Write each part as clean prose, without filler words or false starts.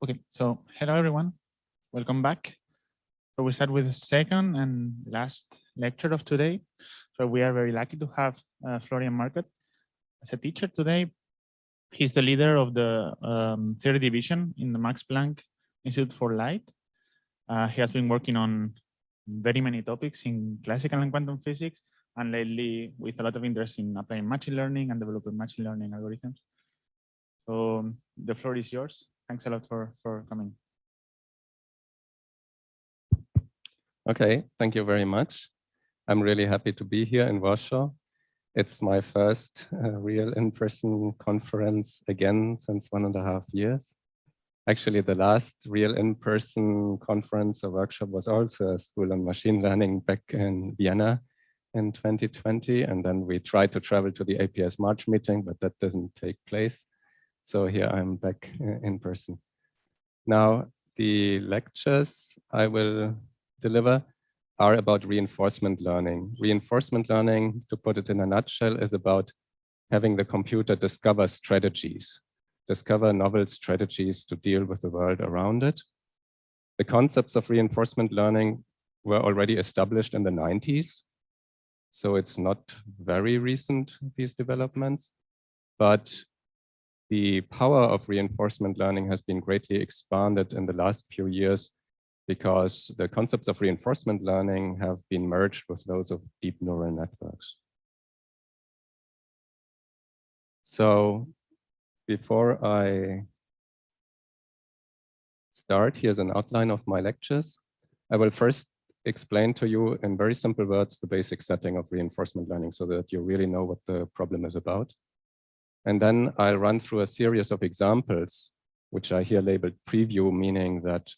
Okay, so hello everyone, welcome back. So we start with the second and last lecture of today. So we are very lucky to have Florian Marquardt as a teacher today. He's the leader of the third division in the Max Planck Institute for Light. He has been working on very many topics in classical and quantum physics, and lately with a lot of interest in applying machine learning and developing machine learning algorithms. So the floor is yours. Thanks a lot for coming. Okay, thank you very much. I'm really happy to be here in Warsaw. It's my first real in-person conference again since 1.5 years. Actually, the last real in-person conference or workshop was also a school on machine learning back in Vienna in 2020. And then we tried to travel to the APS March meeting, but that doesn't take place. So here I'm back in person. Now, the lectures I will deliver are about reinforcement learning. Reinforcement learning, to put it in a nutshell, is about having the computer discover strategies, discover novel strategies to deal with the world around it. The concepts of reinforcement learning were already established in the 90s. So it's not very recent, these developments, but the power of reinforcement learning has been greatly expanded in the last few years because the concepts of reinforcement learning have been merged with those of deep neural networks. So before I start, here's an outline of my lectures. I will first explain to you in very simple words the basic setting of reinforcement learning so that you really know what the problem is about. And then I'll run through a series of examples, which I here labeled preview, meaning that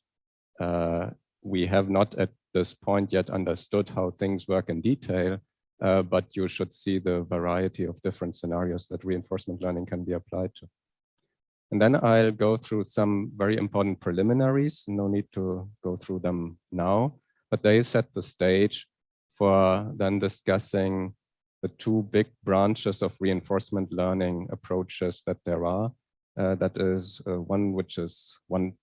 we have not at this point yet understood how things work in detail, but you should see the variety of different scenarios that reinforcement learning can be applied to. And then I'll go through some very important preliminaries. No need to go through them now, but they set the stage for then discussing the two big branches of reinforcement learning approaches that there are. That is one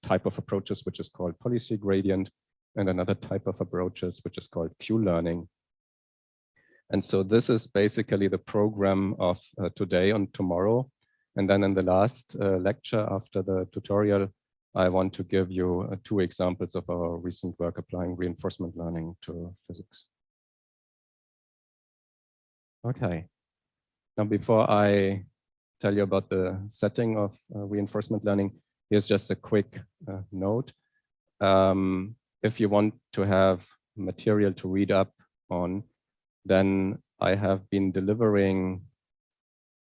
type of approaches, which is called policy gradient, and another type of approaches, which is called Q-learning. And so this is basically the program of today and tomorrow. And then in the last lecture after the tutorial, I want to give you 2 examples of our recent work applying reinforcement learning to physics. Okay, now before I tell you about the setting of reinforcement learning, here's just a quick note. If you want to have material to read up on, then I have been delivering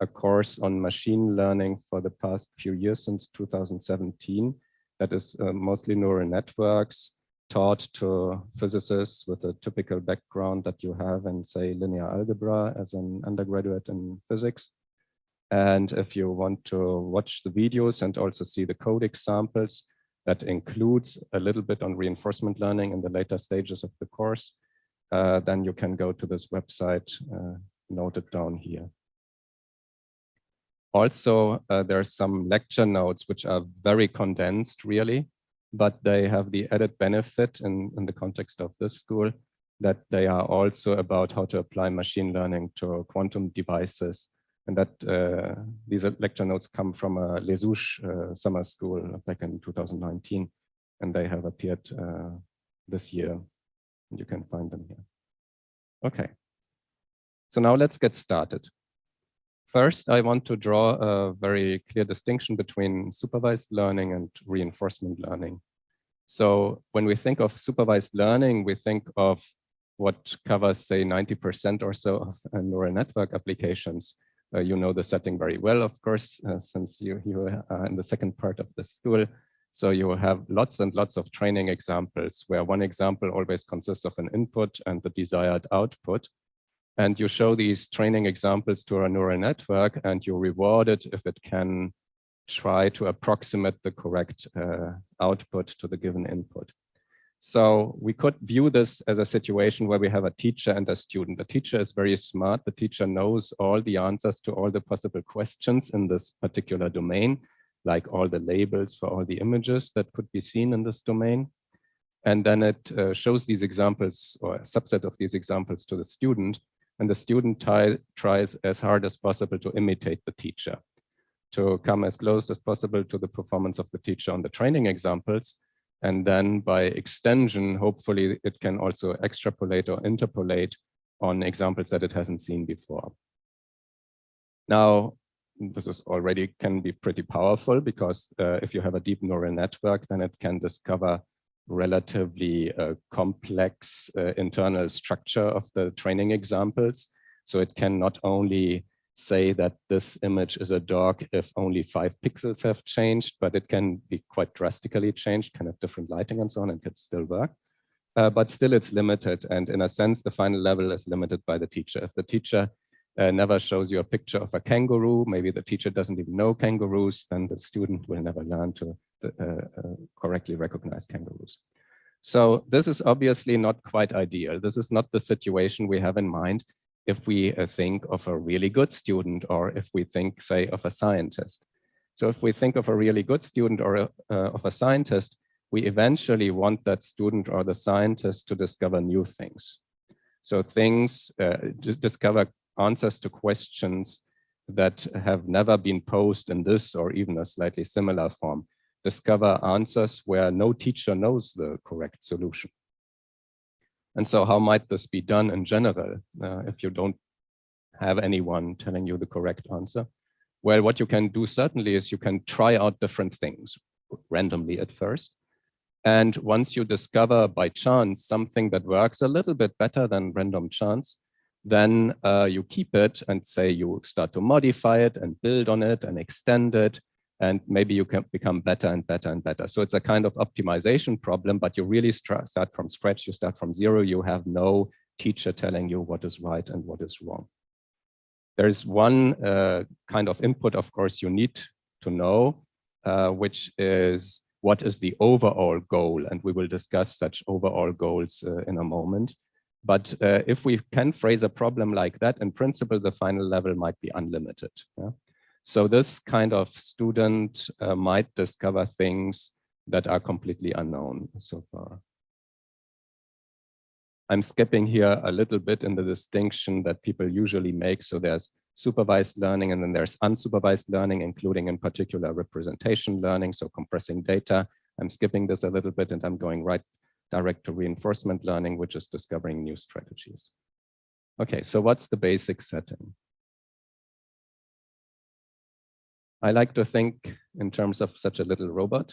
a course on machine learning for the past few years, since 2017. That is mostly neural networks, taught to physicists with a typical background that you have in, say, linear algebra as an undergraduate in physics. And if you want to watch the videos and also see the code examples, that includes a little bit on reinforcement learning in the later stages of the course, then you can go to this website noted down here. Also, there are some lecture notes which are very condensed, really, but they have the added benefit in the context of this school that they are also about how to apply machine learning to quantum devices. And that these lecture notes come from a Les Houches summer school back in 2019, and they have appeared this year. And you can find them here. Okay, so now let's get started. First, I want to draw a very clear distinction between supervised learning and reinforcement learning. So when we think of supervised learning, we think of what covers, say, 90% or so of neural network applications. You know the setting very well, of course, since you are in the second part of the school. So you will have lots and lots of training examples where one example always consists of an input and the desired output. And you show these training examples to a neural network and you reward it if it can try to approximate the correct output to the given input. So we could view this as a situation where we have a teacher and a student. The teacher is very smart. The teacher knows all the answers to all the possible questions in this particular domain. like all the labels for all the images that could be seen in this domain. And then it shows these examples or a subset of these examples to the student. And the student tries as hard as possible to imitate the teacher, to come as close as possible to the performance of the teacher on the training examples. And then by extension, hopefully it can also extrapolate or interpolate on examples that it hasn't seen before. Now, this is already can be pretty powerful because if you have a deep neural network, then it can discover relatively complex internal structure of the training examples. So it can not only say that this image is a dog if only 5 pixels have changed, but it can be quite drastically changed, can have different lighting and so on, and could still work. But still it's limited. And in a sense, the final level is limited by the teacher. If the teacher never shows you a picture of a kangaroo, maybe the teacher doesn't even know kangaroos, then the student will never learn to correctly recognize kangaroos. So this is obviously not quite ideal. This is not the situation we have in mind if we think of a really good student, or if we think, say, of a scientist. So if we think of a really good student or of a scientist, we eventually want that student or the scientist to discover new things. So things, discover answers to questions that have never been posed in this or even a slightly similar form. Discover answers where no teacher knows the correct solution. And so how might this be done in general if you don't have anyone telling you the correct answer? Well, what you can do certainly is you can try out different things randomly at first. And once you discover by chance something that works a little bit better than random chance, then you keep it and say you start to modify it and build on it and extend it. And maybe you can become better and better and better. So it's a kind of optimization problem, but you really start from scratch. You start from zero. You have no teacher telling you what is right and what is wrong. There's one kind of input, of course, you need to know, which is what is the overall goal? And we will discuss such overall goals in a moment. But if we can phrase a problem like that, in principle, the final level might be unlimited. Yeah? So this kind of student might discover things that are completely unknown so far. I'm skipping here a little bit in the distinction that people usually make. So there's supervised learning, and then there's unsupervised learning, including in particular representation learning, so compressing data. I'm skipping this a little bit, and I'm going direct to reinforcement learning, which is discovering new strategies. Okay, so what's the basic setting? I like to think in terms of such a little robot.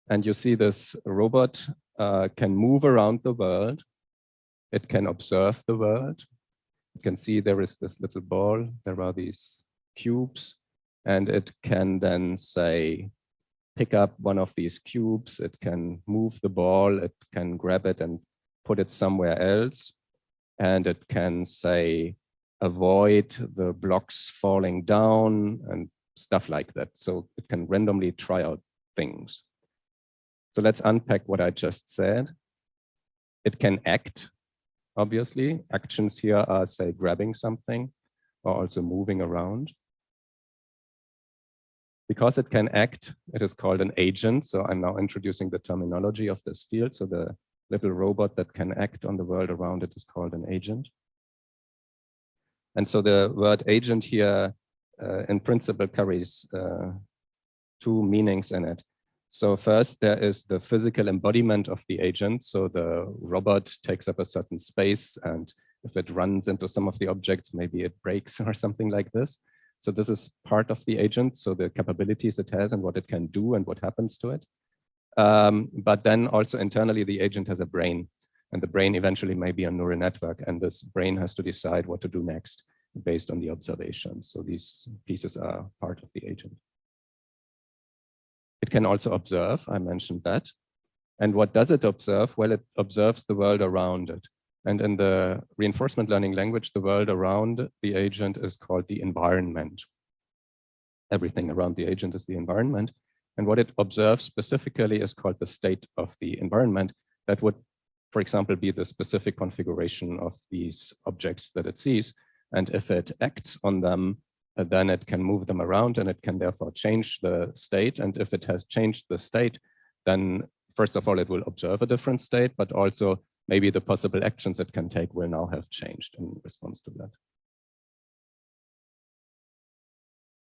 And you see this robot can move around the world. It can observe the world. You can see there is this little ball. There are these cubes. And it can then say, pick up one of these cubes. It can move the ball. It can grab it and put it somewhere else. And it can say, avoid the blocks falling down and stuff like that. So it can randomly try out things. So let's unpack what I just said. It can act, obviously. Actions here are, say, grabbing something or also moving around. Because it can act, it is called an agent. So I'm now introducing the terminology of this field. So the little robot that can act on the world around it is called an agent. And so the word agent here in principle carries 2 meanings in it. So first, there is the physical embodiment of the agent. So the robot takes up a certain space, and if it runs into some of the objects, maybe it breaks or something like this. So this is part of the agent, so the capabilities it has and what it can do and what happens to it. But then also internally, the agent has a brain, and the brain eventually may be a neural network, and this brain has to decide what to do next based on the observations. So these pieces are part of the agent. It can also observe, I mentioned that. And what does it observe? Well, it observes the world around it. And in the reinforcement learning language, the world around the agent is called the environment. Everything around the agent is the environment. And what it observes specifically is called the state of the environment. That would, for example, be the specific configuration of these objects that it sees. And if it acts on them, then it can move them around and it can therefore change the state. And if it has changed the state, then first of all, it will observe a different state, but also maybe the possible actions it can take will now have changed in response to that.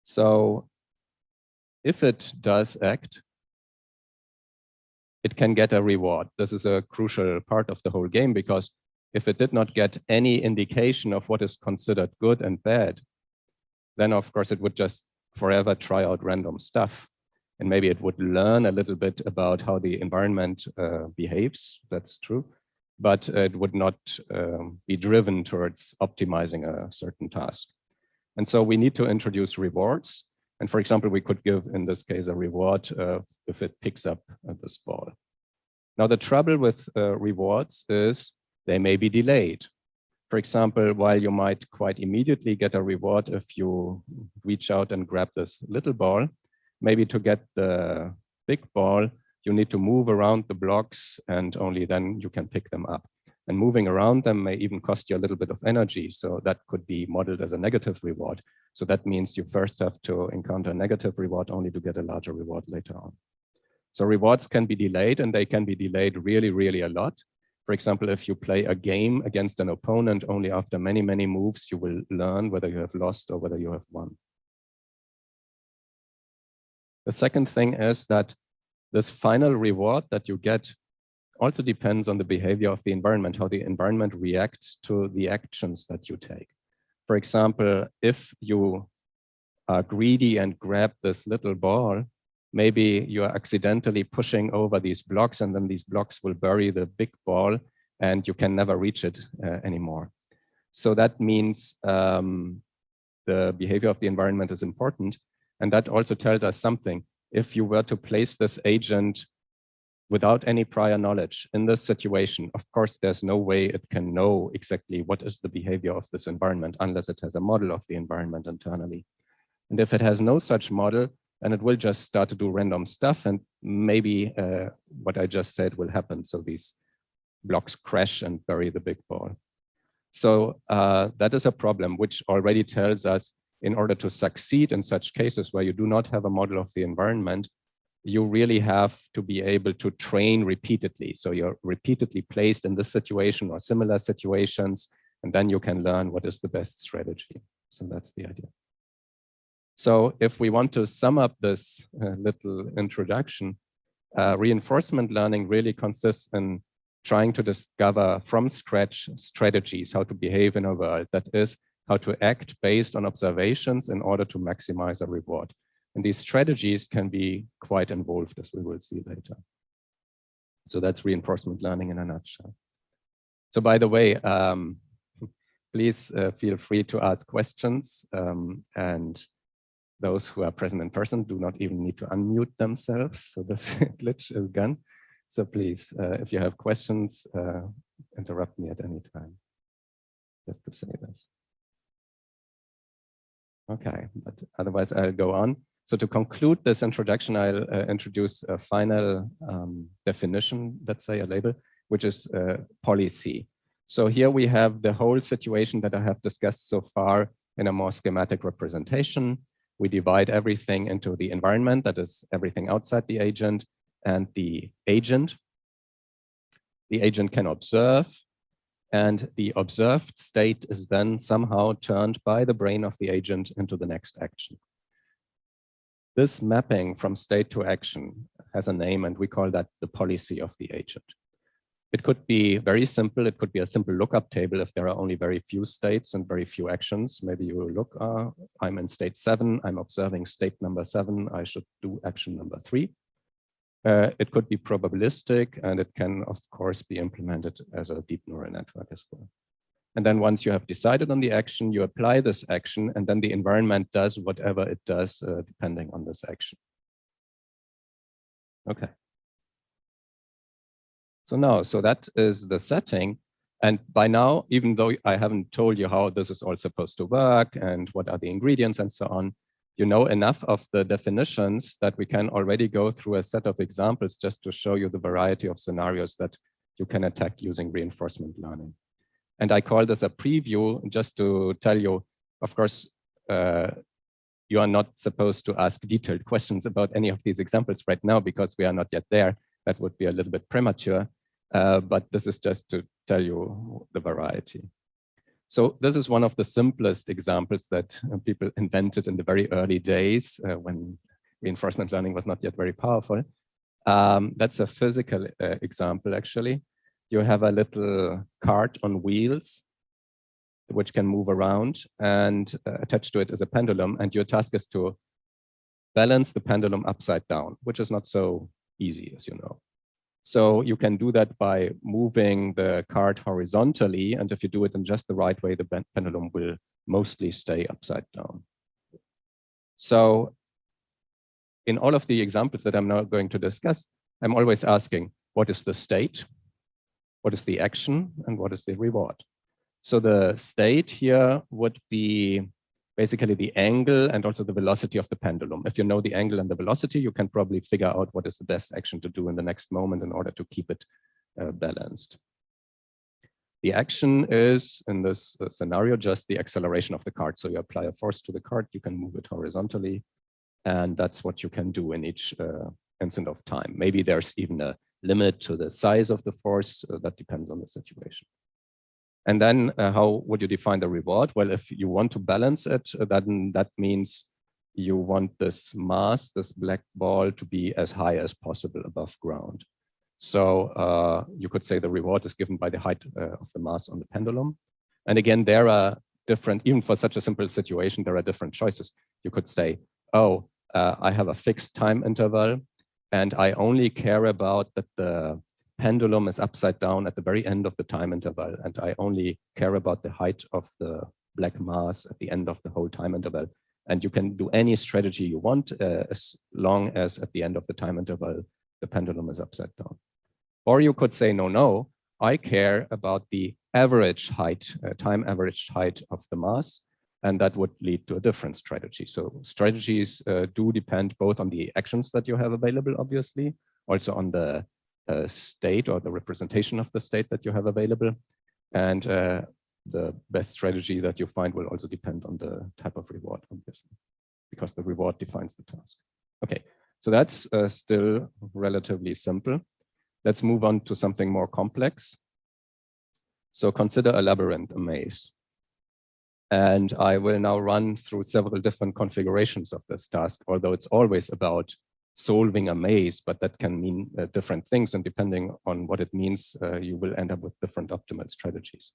So if it does act, it can get a reward. This is a crucial part of the whole game, because if it did not get any indication of what is considered good and bad, then of course it would just forever try out random stuff. And maybe it would learn a little bit about how the environment behaves, that's true, but it would not be driven towards optimizing a certain task. And so we need to introduce rewards. And for example, we could give, in this case, a reward if it picks up this ball. Now, the trouble with rewards is they may be delayed. For example, while you might quite immediately get a reward if you reach out and grab this little ball, maybe to get the big ball, you need to move around the blocks and only then you can pick them up. And moving around them may even cost you a little bit of energy. So that could be modeled as a negative reward. So that means you first have to encounter a negative reward only to get a larger reward later on. So rewards can be delayed, and they can be delayed really, really a lot. For example, if you play a game against an opponent, only after many, many moves, you will learn whether you have lost or whether you have won. The second thing is that this final reward that you get also depends on the behavior of the environment, how the environment reacts to the actions that you take. For example, if you are greedy and grab this little ball, maybe you are accidentally pushing over these blocks, and then these blocks will bury the big ball and you can never reach it anymore. So that means the behavior of the environment is important. And that also tells us something. If you were to place this agent without any prior knowledge in this situation, of course, there's no way it can know exactly what is the behavior of this environment unless it has a model of the environment internally. And if it has no such model, then it will just start to do random stuff, and maybe what I just said will happen. So these blocks crash and bury the big ball. So that is a problem, which already tells us in order to succeed in such cases where you do not have a model of the environment, you really have to be able to train repeatedly. So you're repeatedly placed in this situation or similar situations, and then you can learn what is the best strategy. So that's the idea. So if we want to sum up this little introduction, reinforcement learning really consists in trying to discover from scratch strategies, how to behave in a world, that is, how to act based on observations in order to maximize a reward. And these strategies can be quite involved, as we will see later. So that's reinforcement learning in a nutshell. So by the way, please feel free to ask questions, and those who are present in person do not even need to unmute themselves. So this glitch is gone. So please, if you have questions, interrupt me at any time, just to say this. Okay, but otherwise I'll go on. So to conclude this introduction, I'll introduce a final definition, let's say a label, which is policy. So here we have the whole situation that I have discussed so far in a more schematic representation. We divide everything into the environment, that is everything outside the agent, and the agent. The agent can observe, and the observed state is then somehow turned by the brain of the agent into the next action. This mapping from state to action has a name, and we call that the policy of the agent. It could be very simple. It could be a simple lookup table if there are only very few states and very few actions. Maybe you will look, I'm in state 7, I'm observing state number 7, I should do action number 3. It could be probabilistic, and it can, of course, be implemented as a deep neural network as well. And then once you have decided on the action, you apply this action, and then the environment does whatever it does depending on this action. Okay. So that is the setting. And by now, even though I haven't told you how this is all supposed to work and what are the ingredients and so on, you know enough of the definitions that we can already go through a set of examples just to show you the variety of scenarios that you can attack using reinforcement learning. And I call this a preview just to tell you, of course, you are not supposed to ask detailed questions about any of these examples right now because we are not yet there. That would be a little bit premature, but this is just to tell you the variety. So this is one of the simplest examples that people invented in the very early days when reinforcement learning was not yet very powerful. That's a physical example, actually. You have a little cart on wheels which can move around, and attached to it is a pendulum, and your task is to balance the pendulum upside down, which is not so easy, as you know. So you can do that by moving the cart horizontally, and if you do it in just the right way, the pendulum will mostly stay upside down. So in all of the examples that I'm now going to discuss, I'm always asking, what is the state? What is the action? And what is the reward? So the state here would be basically the angle and also the velocity of the pendulum. If you know the angle and the velocity, you can probably figure out what is the best action to do in the next moment in order to keep it balanced. The action is, in this scenario, just the acceleration of the cart. So you apply a force to the cart, you can move it horizontally, and that's what you can do in each instant of time. Maybe there's even a limit to the size of the force. That depends on the situation. And then how would you define the reward? Well, if you want to balance it, then that means you want this mass, this black ball, to be as high as possible above ground. So you could say the reward is given by the height of the mass on the pendulum. And again, there are different, even for such a simple situation, there are different choices. You could say, oh, I have a fixed time interval, and I only care about that the pendulum is upside down at the very end of the time interval, and I only care about the height of the black mass at the end of the whole time interval. And you can do any strategy you want as long as at the end of the time interval, the pendulum is upside down. Or you could say, no, I care about the average height, time average height of the mass, and that would lead to a different strategy. So strategies do depend both on the actions that you have available, obviously, also on the state or the representation of the state that you have available. And the best strategy that you find will also depend on the type of reward, obviously, because the reward defines the task. Okay, so that's still relatively simple. Let's move on to something more complex. So consider a labyrinth, a maze. And I will now run through several different configurations of this task, although it's always about solving a maze, but that can mean different things, and depending on what it means, you will end up with different optimal strategies.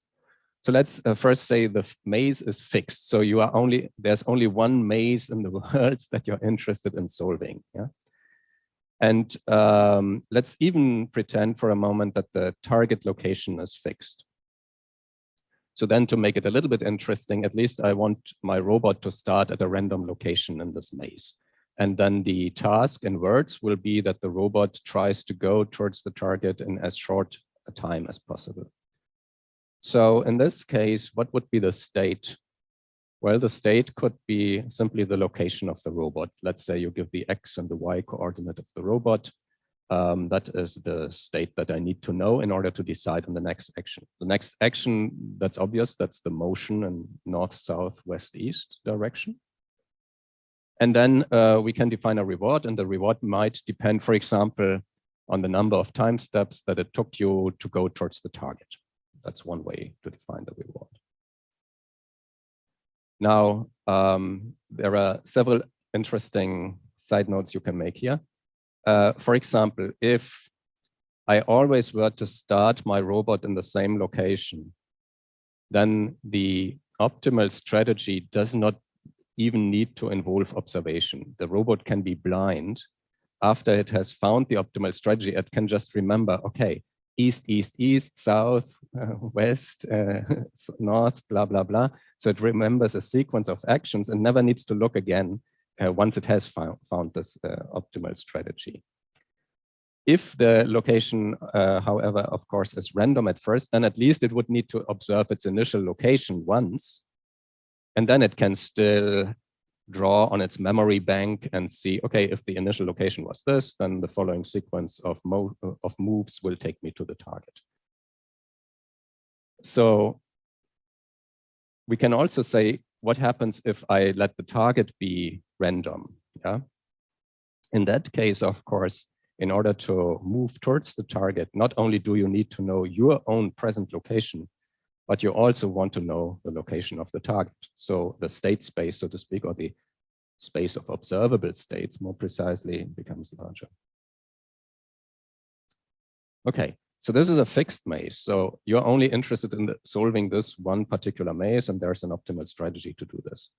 So let's first say the maze is fixed. So there's only one maze in the world that you're interested in solving. Yeah? And let's even pretend for a moment that the target location is fixed. So then, to make it a little bit interesting, at least I want my robot to start at a random location in this maze. And then the task in words will be that the robot tries to go towards the target in as short a time as possible. So in this case, what would be the state? Well, the state could be simply the location of the robot. Let's say you give the X and the Y coordinate of the robot. That is the state that I need to know in order to decide on the next action. The next action, that's obvious, that's the motion in north, south, west, east direction. And then we can define a reward, and the reward might depend, for example, on the number of time steps that it took you to go towards the target. That's one way to define the reward. Now, there are several interesting side notes you can make here. For example, if I always were to start my robot in the same location, then the optimal strategy does not even need to involve observation. The robot can be blind. After it has found the optimal strategy, it can just remember, okay, east, east, east, south, west, north, blah, blah, blah. So it remembers a sequence of actions and never needs to look again once it has found this optimal strategy. If the location, however, of course, is random at first, then at least it would need to observe its initial location once, and then it can still draw on its memory bank and see, okay, if the initial location was this, then the following sequence of moves will take me to the target. So we can also say what happens if I let the target be random? Yeah. In that case, of course, in order to move towards the target, not only do you need to know your own present location, but you also want to know the location of the target. So the state space, so to speak, or the space of observable states, more precisely, becomes larger. Okay, so this is a fixed maze. So you're only interested in solving this one particular maze, and there's an optimal strategy to do this.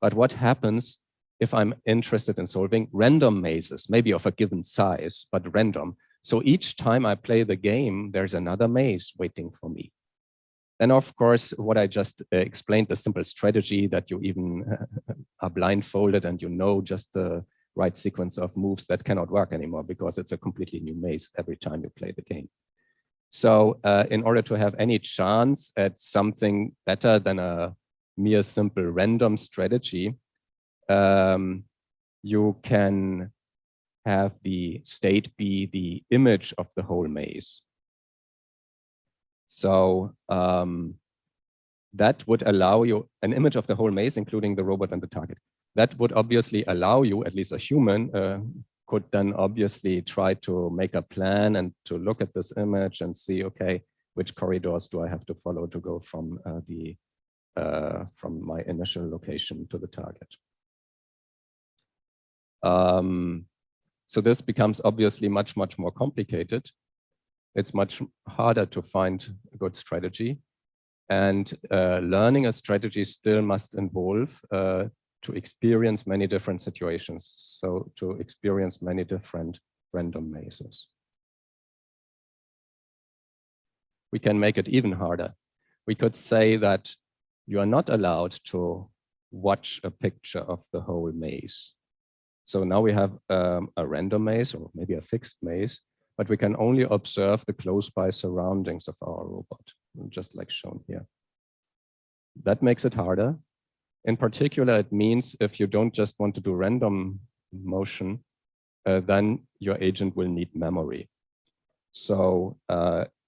But what happens if I'm interested in solving random mazes, maybe of a given size, but random? So each time I play the game, there's another maze waiting for me. And of course, what I just explained, the simple strategy that you even are blindfolded and you know just the right sequence of moves, that cannot work anymore because it's a completely new maze every time you play the game. So in order to have any chance at something better than a mere simple random strategy, you can have the state be the image of the whole maze. So that would allow you an image of the whole maze, including the robot and the target. That would obviously allow you, at least a human, could then obviously try to make a plan and to look at this image and see, okay, which corridors do I have to follow to go from from my initial location to the target. So this becomes obviously much more complicated. It's much harder to find a good strategy. And learning a strategy still must involve to experience many different situations. So to experience many different random mazes. We can make it even harder. We could say that you are not allowed to watch a picture of the whole maze. So now we have a random maze or maybe a fixed maze, but we can only observe the close-by surroundings of our robot, just like shown here. That makes it harder. In particular, it means if you don't just want to do random motion, then your agent will need memory. So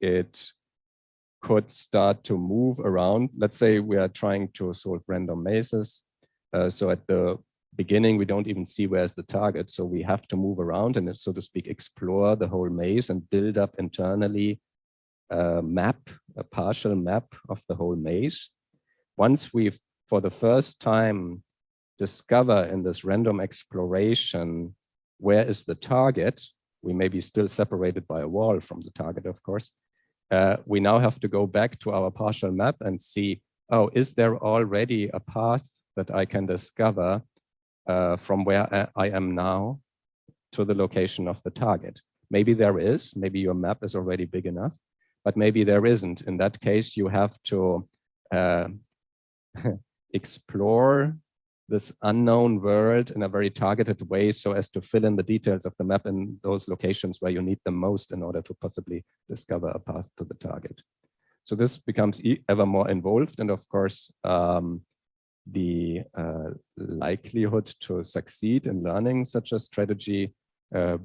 it could start to move around. Let's say we are trying to solve random mazes. So at the beginning, we don't even see where's the target. So we have to move around and, so to speak, explore the whole maze and build up internally a map, a partial map of the whole maze. Once we've, for the first time, discover in this random exploration, where is the target, we may be still separated by a wall from the target, of course. We now have to go back to our partial map and see, oh, is there already a path that I can discover from where I am now to the location of the target? Maybe there is, maybe your map is already big enough, but maybe there isn't. In that case, you have to explore this unknown world in a very targeted way so as to fill in the details of the map in those locations where you need them most in order to possibly discover a path to the target. So this becomes ever more involved. And of course, the likelihood to succeed in learning such a strategy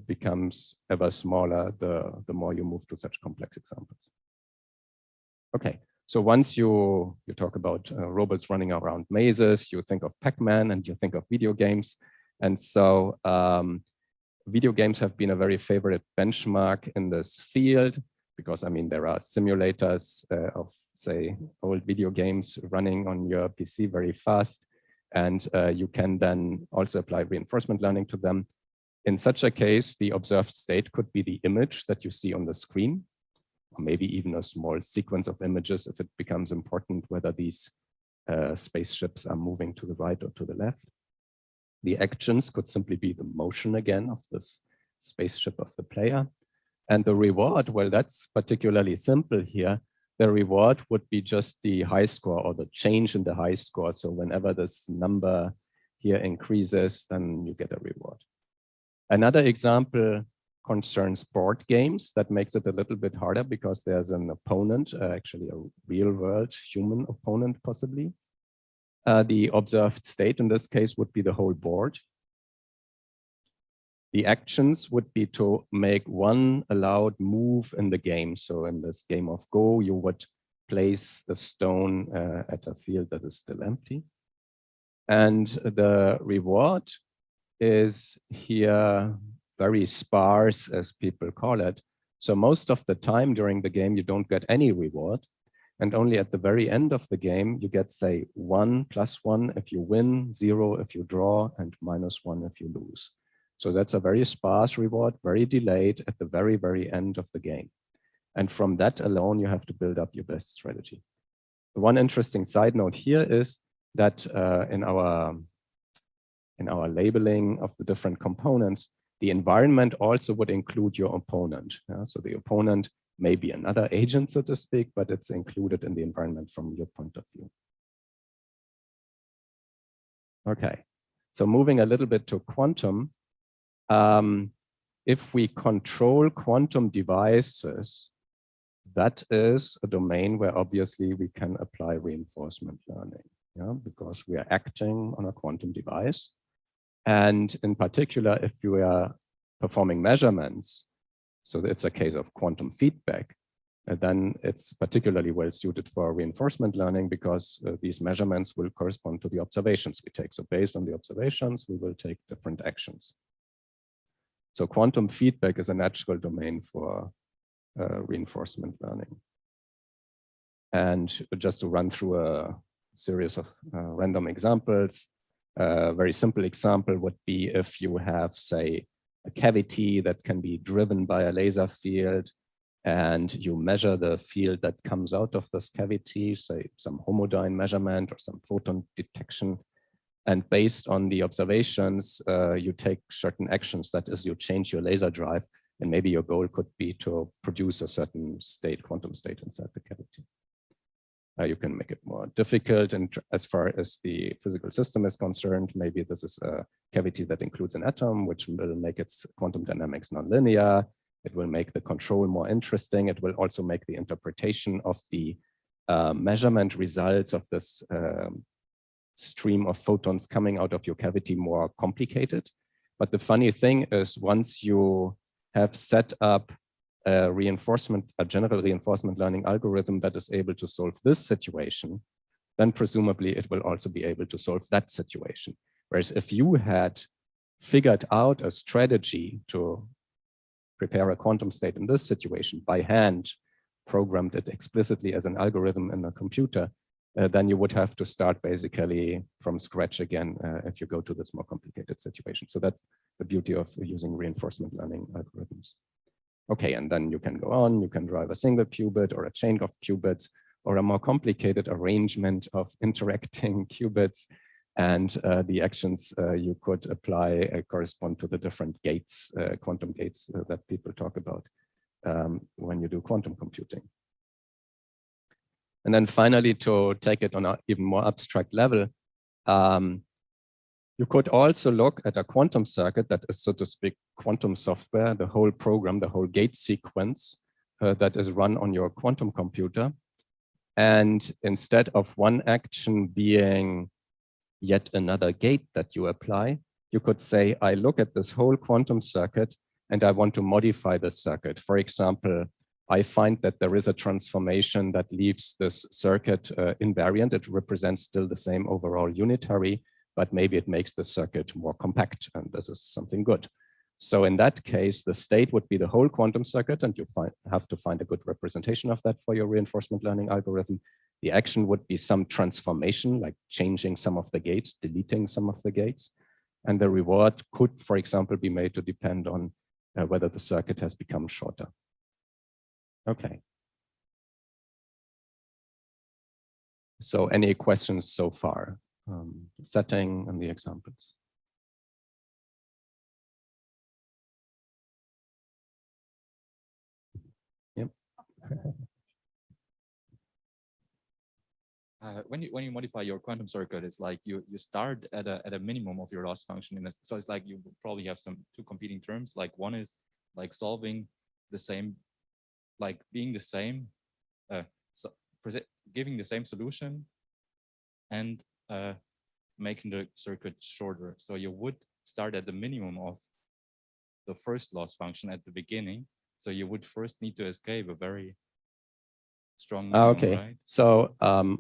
becomes ever smaller the more you move to such complex examples. Okay. So once you talk about robots running around mazes, you think of Pac-Man and you think of video games. And so video games have been a very favorite benchmark in this field because, I mean, there are simulators of, say, old video games running on your PC very fast. And you can then also apply reinforcement learning to them. In such a case, the observed state could be the image that you see on the screen, or maybe even a small sequence of images if it becomes important whether these spaceships are moving to the right or to the left. The actions could simply be the motion again of this spaceship of the player. And the reward, well, that's particularly simple here. The reward would be just the high score or the change in the high score. So whenever this number here increases, then you get a reward. Another example concerns board games. That makes it a little bit harder because there's an opponent, actually a real world human opponent possibly. The observed state in this case would be the whole board. The actions would be to make one allowed move in the game. So in this game of Go, you would place the stone at a field that is still empty. And the reward is here very sparse, as people call it. So most of the time during the game, you don't get any reward. And only at the very end of the game, you get, say, 1 + 1 if you win, 0 if you draw, and -1 if you lose. So that's a very sparse reward, very delayed at the very, very end of the game. And from that alone, you have to build up your best strategy. One interesting side note here is that in our labeling of the different components, the environment also would include your opponent. So the opponent may be another agent, so to speak, but it's included in the environment from your point of view. Okay, so moving a little bit to quantum. If we control quantum devices, that is a domain where obviously we can apply reinforcement learning, because we are acting on a quantum device. And in particular, if you are performing measurements, so it's a case of quantum feedback, then it's particularly well suited for reinforcement learning because these measurements will correspond to the observations we take. So based on the observations, we will take different actions. So quantum feedback is a natural domain for reinforcement learning. And just to run through a series of random examples, a very simple example would be if you have, say, a cavity that can be driven by a laser field, and you measure the field that comes out of this cavity, say some homodyne measurement or some photon detection. And based on the observations, you take certain actions. That is, you change your laser drive, and maybe your goal could be to produce a certain state, quantum state inside the cavity. You can make it more difficult, and as far as the physical system is concerned, maybe this is a cavity that includes an atom, which will make its quantum dynamics nonlinear. It will make the control more interesting. It will also make the interpretation of the measurement results of this stream of photons coming out of your cavity more complicated. But the funny thing is, once you have set up a general reinforcement learning algorithm that is able to solve this situation, then presumably it will also be able to solve that situation. Whereas if you had figured out a strategy to prepare a quantum state in this situation by hand, programmed it explicitly as an algorithm in a computer, then you would have to start basically from scratch again if you go to this more complicated situation. So that's the beauty of using reinforcement learning algorithms. Okay, and then you can go on, you can drive a single qubit or a chain of qubits or a more complicated arrangement of interacting qubits. And the actions you could apply correspond to the different gates, quantum gates that people talk about when you do quantum computing. And then finally, to take it on an even more abstract level, you could also look at a quantum circuit that is, so to speak, quantum software, the whole program, the whole gate sequence that is run on your quantum computer. And instead of one action being yet another gate that you apply, you could say, I look at this whole quantum circuit and I want to modify this circuit. For example, I find that there is a transformation that leaves this circuit invariant. It represents still the same overall unitary, but maybe it makes the circuit more compact, and this is something good. So in that case, the state would be the whole quantum circuit, and you have to find a good representation of that for your reinforcement learning algorithm. The action would be some transformation, like changing some of the gates, deleting some of the gates. And the reward could, for example, be made to depend on whether the circuit has become shorter. Okay. So any questions so far? Setting and the examples. Yep. When you modify your quantum circuit, it's like you start at a minimum of your loss function. So it's like you probably have two competing terms. Like one is like solving the same, like being the same, giving the same solution, and making the circuit shorter. So you would start at the minimum of the first loss function at the beginning. So you would first need to escape a very strong minimum, Okay, right? so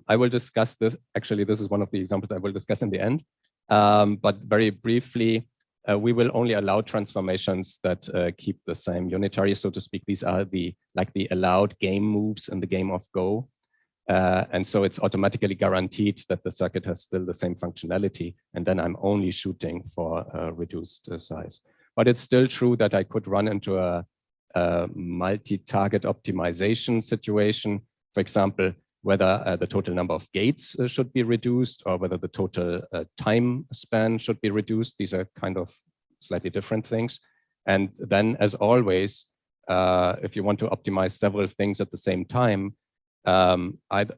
I will discuss this. Actually, this is one of the examples I will discuss in the end. But very briefly, we will only allow transformations that keep the same unitary, so to speak. These are the allowed game moves in the game of Go. And so it's automatically guaranteed that the circuit has still the same functionality. And then I'm only shooting for a reduced size. But it's still true that I could run into a multi-target optimization situation. For example, whether the total number of gates should be reduced or whether the total time span should be reduced. These are kind of slightly different things. And then, as always, if you want to optimize several things at the same time,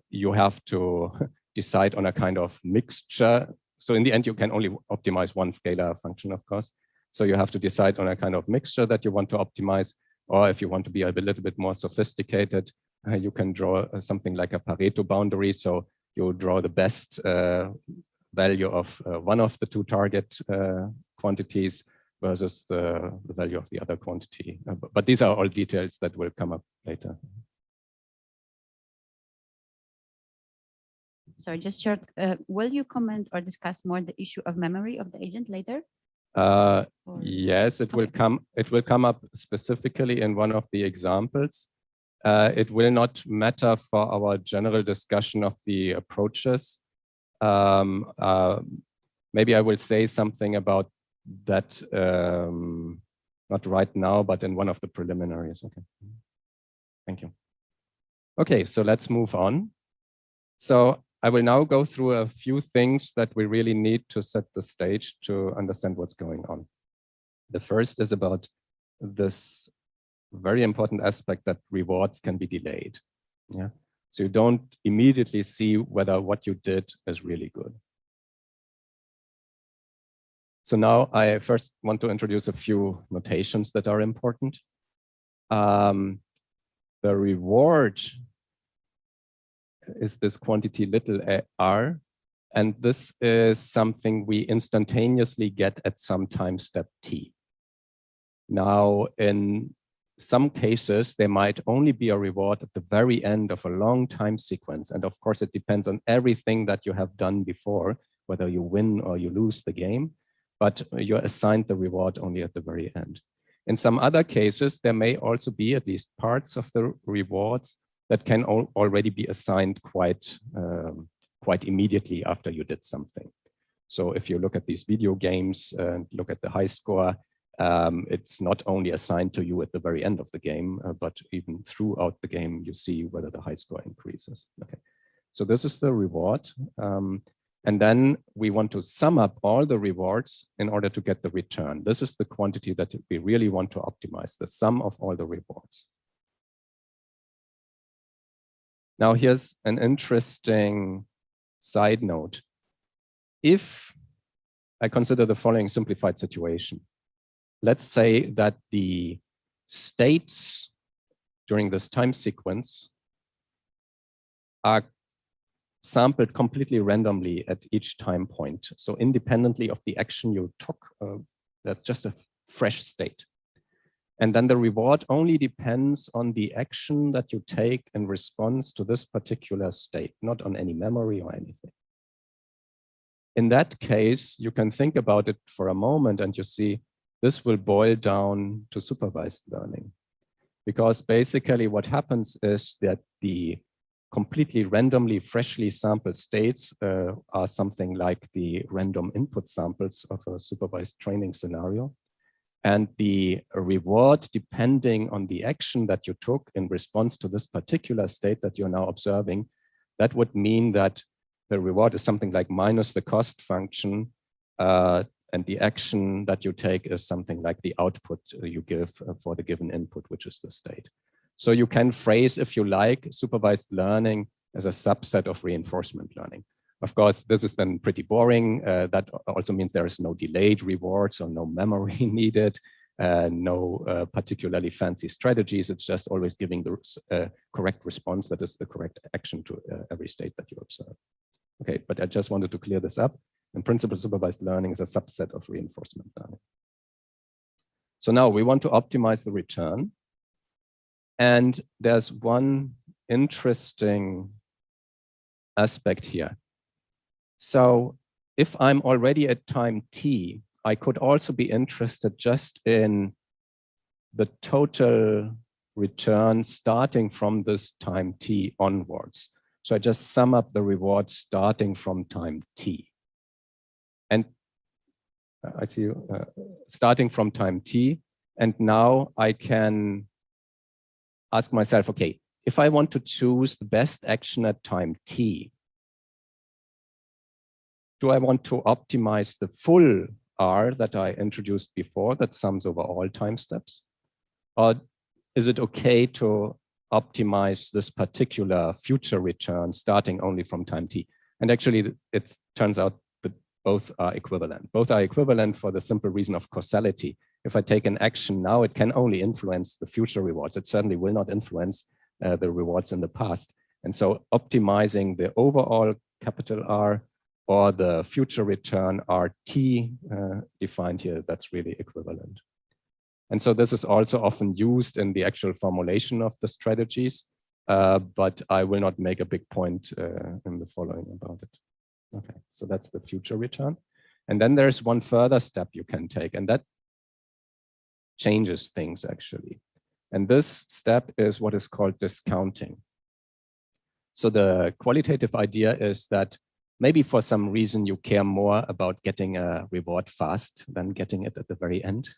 you have to decide on a kind of mixture. So in the end, you can only optimize one scalar function, of course. So you have to decide on a kind of mixture that you want to optimize. Or if you want to be a little bit more sophisticated, you can draw something like a Pareto boundary. So you draw the best value of one of the two target quantities versus the value of the other quantity. But these are all details that will come up later. Sorry, just short. Will you comment or discuss more the issue of memory of the agent later? Yes, it will come. It will come up specifically in one of the examples. It will not matter for our general discussion of the approaches. Maybe I will say something about that, not right now, but in one of the preliminaries. Okay. Thank you. Okay, so let's move on. So I will now go through a few things that we really need to set the stage to understand what's going on. The first is about this very important aspect that rewards can be delayed. Yeah. So you don't immediately see whether what you did is really good. So now I first want to introduce a few notations that are important. The reward is this quantity little r, and this is something we instantaneously get at some time step t. Now, in some cases, there might only be a reward at the very end of a long time sequence. And of course, it depends on everything that you have done before, whether you win or you lose the game, but you're assigned the reward only at the very end. In some other cases, there may also be at least parts of the rewards that can already be assigned quite immediately after you did something. So if you look at these video games and look at the high score, it's not only assigned to you at the very end of the game, but even throughout the game, you see whether the high score increases. Okay, so this is the reward. And then we want to sum up all the rewards in order to get the return. This is the quantity that we really want to optimize, the sum of all the rewards. Now here's an interesting side note. If I consider the following simplified situation, let's say that the states during this time sequence are sampled completely randomly at each time point. So independently of the action you took, that's just a fresh state. And then the reward only depends on the action that you take in response to this particular state, not on any memory or anything. In that case, you can think about it for a moment and you see this will boil down to supervised learning. Because basically what happens is that the completely randomly, freshly sampled states are something like the random input samples of a supervised training scenario. And the reward, depending on the action that you took in response to this particular state that you're now observing, that would mean that the reward is something like minus the cost function, and the action that you take is something like the output you give for the given input, which is the state. So you can phrase, if you like, supervised learning as a subset of reinforcement learning. Of course, this is then pretty boring. That also means there is no delayed rewards or no memory needed, no particularly fancy strategies. It's just always giving the correct response that is the correct action to every state that you observe. Okay, but I just wanted to clear this up. In principle, supervised learning is a subset of reinforcement learning. So now we want to optimize the return. And there's one interesting aspect here. So if I'm already at time t, I could also be interested just in the total return starting from this time t onwards. So I just sum up the rewards starting from time t. And I see you starting from time t. And now I can ask myself, okay, if I want to choose the best action at time t, do I want to optimize the full R that I introduced before that sums over all time steps? Or is it okay to optimize this particular future return starting only from time t? And actually, it turns out that both are equivalent. Both are equivalent for the simple reason of causality. If I take an action now, it can only influence the future rewards. It certainly will not influence the rewards in the past. And so optimizing the overall capital R or the future return RT defined here, that's really equivalent. And so this is also often used in the actual formulation of the strategies, but I will not make a big point in the following about it. Okay, so that's the future return. And then there's one further step you can take, and that changes things actually. And this step is what is called discounting. So the qualitative idea is that maybe for some reason you care more about getting a reward fast than getting it at the very end.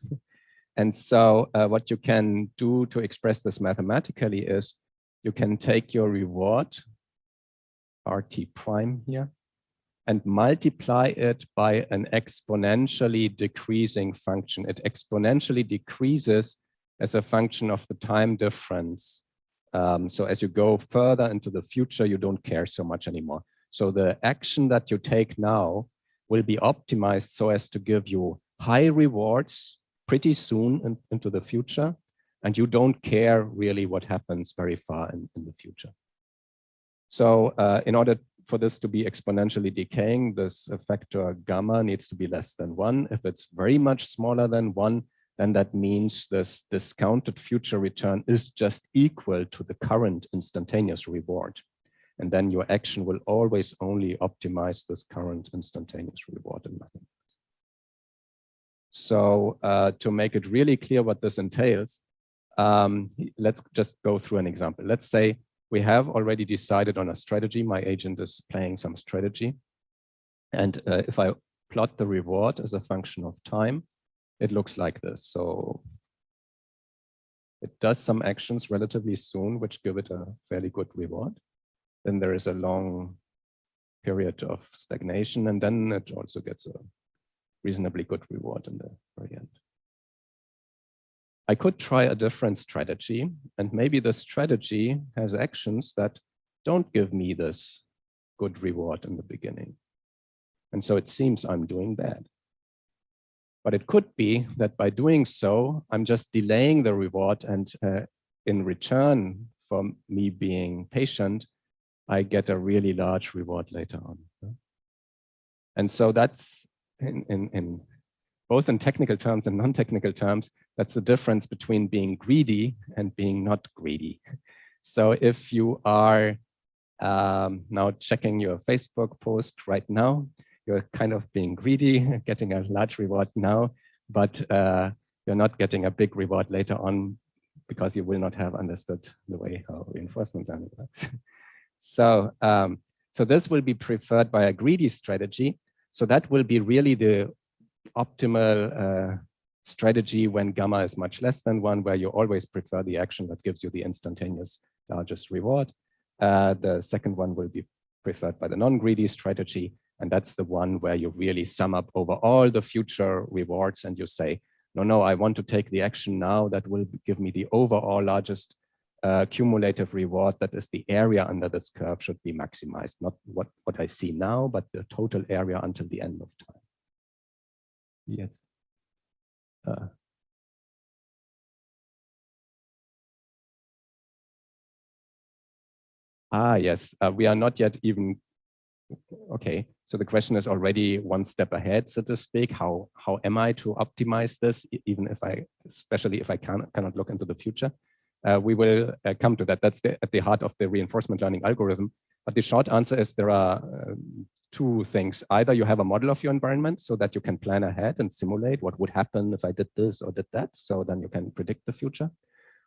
And so what you can do to express this mathematically is you can take your reward, RT prime here, and multiply it by an exponentially decreasing function. It exponentially decreases as a function of the time difference. So as you go further into the future, you don't care so much anymore. So the action that you take now will be optimized so as to give you high rewards pretty soon into the future. And you don't care really what happens very far in the future. So in order for this to be exponentially decaying, this factor gamma needs to be less than 1. If it's very much smaller than 1, then that means this discounted future return is just equal to the current instantaneous reward. And then your action will always only optimize this current instantaneous reward and nothing else. So to make it really clear what this entails, let's just go through an example. Let's say we have already decided on a strategy. My agent is playing some strategy. And if I plot the reward as a function of time, it looks like this. So it does some actions relatively soon, which give it a fairly good reward. Then there is a long period of stagnation, and then it also gets a reasonably good reward in the very end. I could try a different strategy, and maybe the strategy has actions that don't give me this good reward in the beginning. And so it seems I'm doing bad. But it could be that by doing so, I'm just delaying the reward, and in return for me being patient, I get a really large reward later on. And so that's in both in technical terms and non-technical terms, that's the difference between being greedy and being not greedy. So if you are now checking your Facebook post right now, you're kind of being greedy, getting a large reward now, but you're not getting a big reward later on because you will not have understood the way how reinforcement learning works. So, so this will be preferred by a greedy strategy. So that will be really the optimal strategy when gamma is much less than 1, where you always prefer the action that gives you the instantaneous largest reward. The second one will be preferred by the non-greedy strategy. And that's the one where you really sum up over all the future rewards and you say, no, I want to take the action now that will give me the overall largest cumulative reward. That is the area under this curve should be maximized, not what I see now, but the total area until the end of time. Yes. Yes, we are not yet even, okay. So the question is already one step ahead, so to speak. How am I to optimize this, even if especially if I cannot look into the future? We will come to that. That's at the heart of the reinforcement learning algorithm. But the short answer is there are two things. Either you have a model of your environment so that you can plan ahead and simulate what would happen if I did this or did that. So then you can predict the future.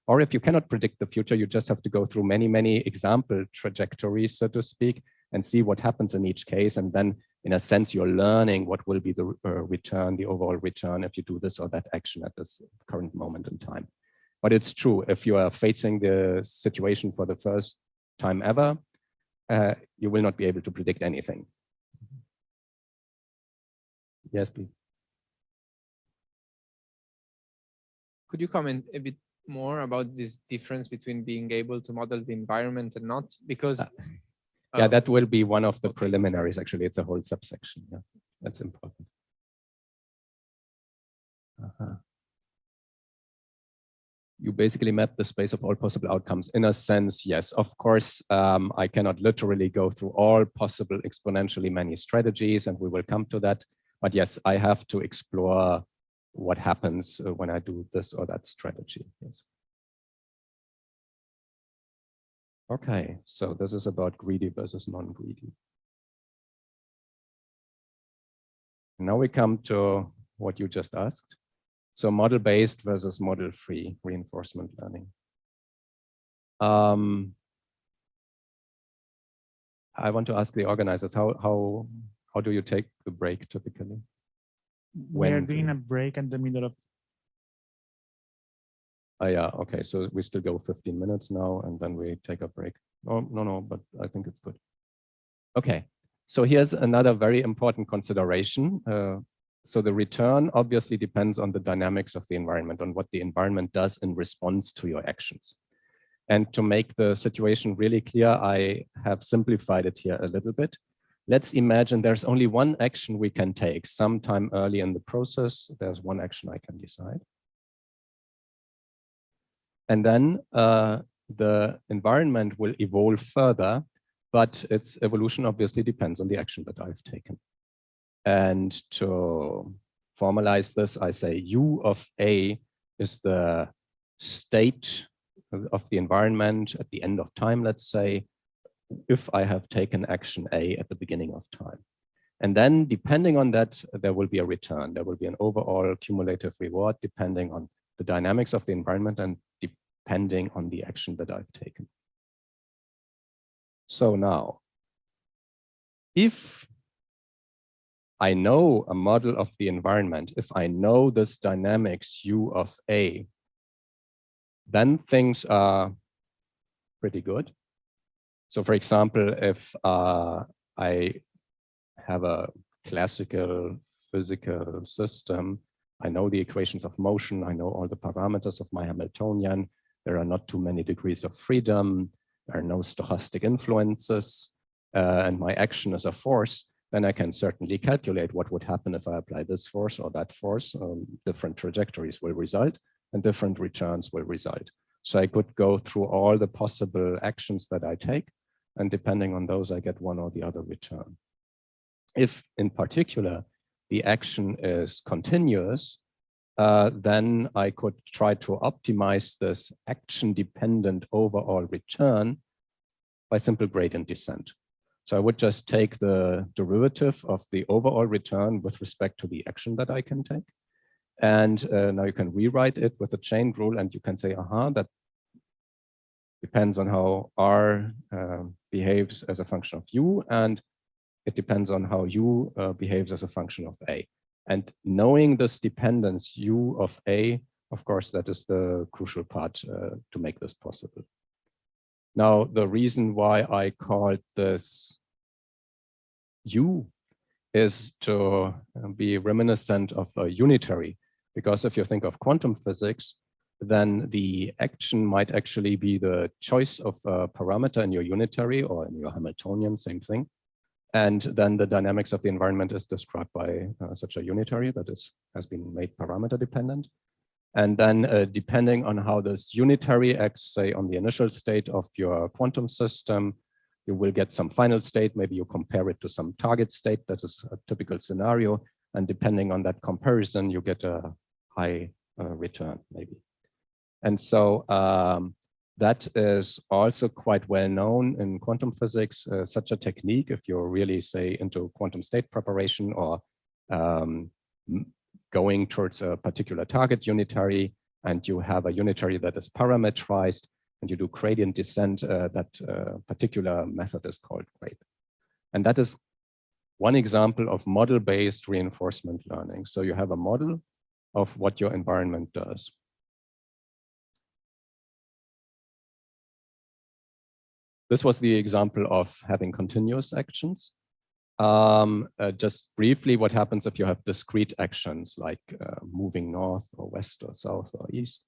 Or if you cannot predict the future, you just have to go through many, many example trajectories, so to speak, and see what happens in each case. And then in a sense, you're learning what will be the return, the overall return if you do this or that action at this current moment in time. But it's true, if you are facing the situation for the first time ever, you will not be able to predict anything. Yes, please. Could you comment a bit more about this difference between being able to model the environment and not? Because yeah, that will be one of the preliminaries. Actually, it's a whole subsection. Yeah, that's important. You basically map the space of all possible outcomes. In a sense, yes. Of course, I cannot literally go through all possible exponentially many strategies, and we will come to that. But yes, I have to explore what happens when I do this or that strategy. Yes. Okay, so this is about greedy versus non-greedy. Now we come to what you just asked. So model-based versus model-free reinforcement learning. I want to ask the organizers, how do you take the break typically? We are doing a break in the middle of. Yeah, okay, so we still go 15 minutes now and then we take a break. Oh, no, but I think it's good. Okay, so here's another very important consideration. So the return obviously depends on the dynamics of the environment, on what the environment does in response to your actions. And to make the situation really clear, I have simplified it here a little bit. Let's imagine there's only one action we can take sometime early in the process. There's one action I can decide. And then the environment will evolve further, but its evolution obviously depends on the action that I've taken. And to formalize this, I say U of A is the state of the environment at the end of time, let's say, if I have taken action A at the beginning of time. And then depending on that, there will be a return. There will be an overall cumulative reward depending on the dynamics of the environment and depending on the action that I've taken. So now, if I know a model of the environment, if I know this dynamics U of A, then things are pretty good. So for example, if I have a classical physical system, I know the equations of motion, I know all the parameters of my Hamiltonian, there are not too many degrees of freedom, there are no stochastic influences, and my action is a force, then I can certainly calculate what would happen if I apply this force or that force. Different trajectories will result and different returns will result. So I could go through all the possible actions that I take, and depending on those, I get one or the other return. If in particular, the action is continuous, then I could try to optimize this action-dependent overall return by simple gradient descent. So I would just take the derivative of the overall return with respect to the action that I can take. And now you can rewrite it with a chain rule and you can say, that depends on how R behaves as a function of U, and it depends on how U behaves as a function of A. And knowing this dependence U of A, of course, that is the crucial part to make this possible. Now, the reason why I called this U is to be reminiscent of a unitary, because if you think of quantum physics, then the action might actually be the choice of a parameter in your unitary or in your Hamiltonian, same thing. And then the dynamics of the environment is described by such a unitary that has been made parameter dependent. And then depending on how this unitary acts, say on the initial state of your quantum system, you will get some final state. Maybe you compare it to some target state. That is a typical scenario. And depending on that comparison, you get a high return maybe. And so that is also quite well known in quantum physics. Such a technique, if you're really, say, into quantum state preparation or going towards a particular target unitary, and you have a unitary that is parametrized, and you do gradient descent, that particular method is called GRAPE. And that is one example of model-based reinforcement learning. So you have a model of what your environment does. This was the example of having continuous actions. Just briefly, what happens if you have discrete actions like moving north or west or south or east,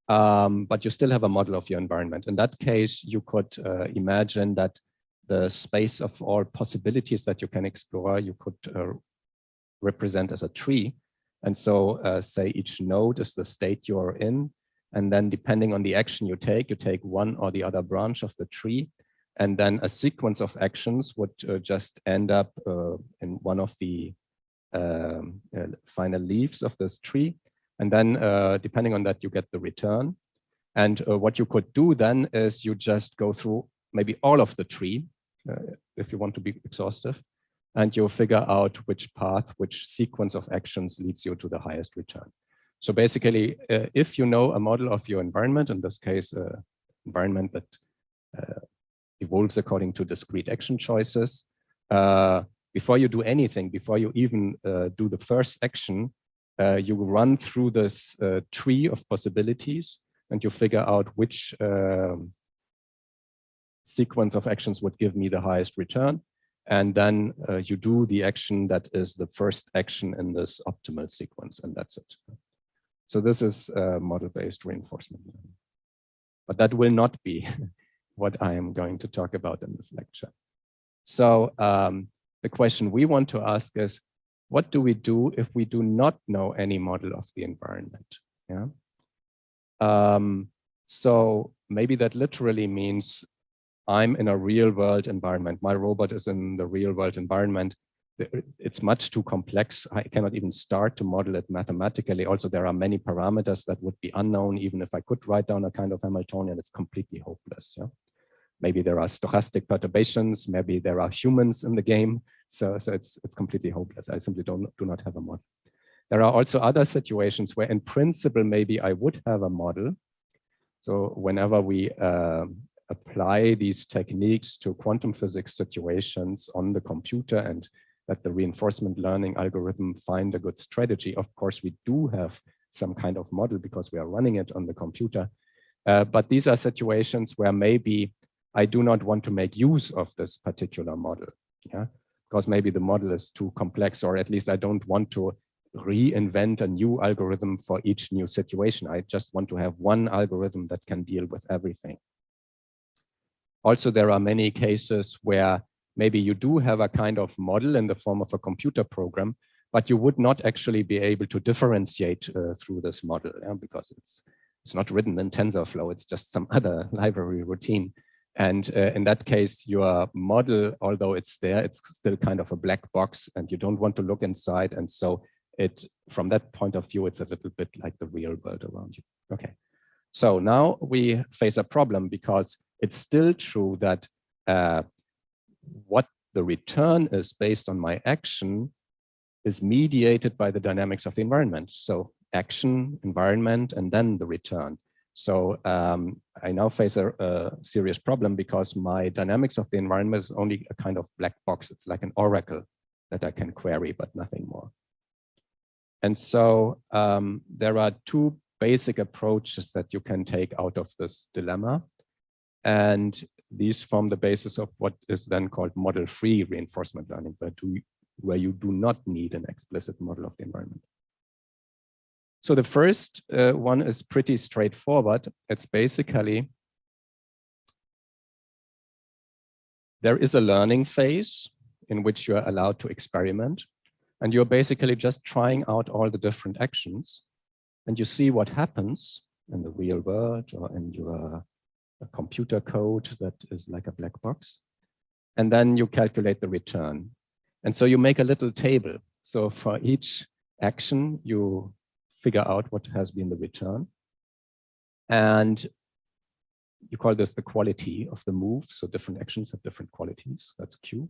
but you still have a model of your environment. In that case, you could imagine that the space of all possibilities that you can explore, you could represent as a tree. And so say each node is the state you're in. And then depending on the action you take one or the other branch of the tree. And then a sequence of actions would just end up in one of the final leaves of this tree. And then depending on that, you get the return. And what you could do then is you just go through maybe all of the tree, if you want to be exhaustive, and you'll figure out which path, which sequence of actions leads you to the highest return. So basically, if you know a model of your environment, in this case, environment that evolves according to discrete action choices, before you do anything, before you even do the first action, you run through this tree of possibilities, and you figure out which sequence of actions would give me the highest return. And then you do the action that is the first action in this optimal sequence, and that's it. So this is model-based reinforcement learning. But that will not be what I am going to talk about in this lecture. So the question we want to ask is, what do we do if we do not know any model of the environment? Yeah. So maybe that literally means I'm in a real world environment. My robot is in the real world environment. It's much too complex. I cannot even start to model it mathematically. Also, there are many parameters that would be unknown. Even if I could write down a kind of Hamiltonian, it's completely hopeless. Yeah? Maybe there are stochastic perturbations. Maybe there are humans in the game. So it's completely hopeless. I simply do not have a model. There are also other situations where in principle, maybe I would have a model. So whenever we apply these techniques to quantum physics situations on the computer and let the reinforcement learning algorithm find a good strategy, of course, we do have some kind of model because we are running it on the computer. But these are situations where maybe I do not want to make use of this particular model, yeah? Because maybe the model is too complex, or at least I don't want to reinvent a new algorithm for each new situation. I just want to have one algorithm that can deal with everything. Also, there are many cases where maybe you do have a kind of model in the form of a computer program, but you would not actually be able to differentiate through this model, yeah? Because it's not written in TensorFlow, it's just some other library routine. And in that case, your model, although it's there, it's still kind of a black box and you don't want to look inside. And so from that point of view, it's a little bit like the real world around you. Okay, so now we face a problem because it's still true that what the return is based on my action is mediated by the dynamics of the environment. So action, environment, and then the return. So I now face a serious problem because my dynamics of the environment is only a kind of black box. It's like an oracle that I can query, but nothing more. And so there are two basic approaches that you can take out of this dilemma. And these form the basis of what is then called model-free reinforcement learning, where you do not need an explicit model of the environment. So the first one is pretty straightforward. It's basically, there is a learning phase in which you're allowed to experiment. And you're basically just trying out all the different actions. And you see what happens in the real world or in your computer code that is like a black box. And then you calculate the return. And so you make a little table. So for each action, you figure out what has been the return. And you call this the quality of the move. So different actions have different qualities. That's Q.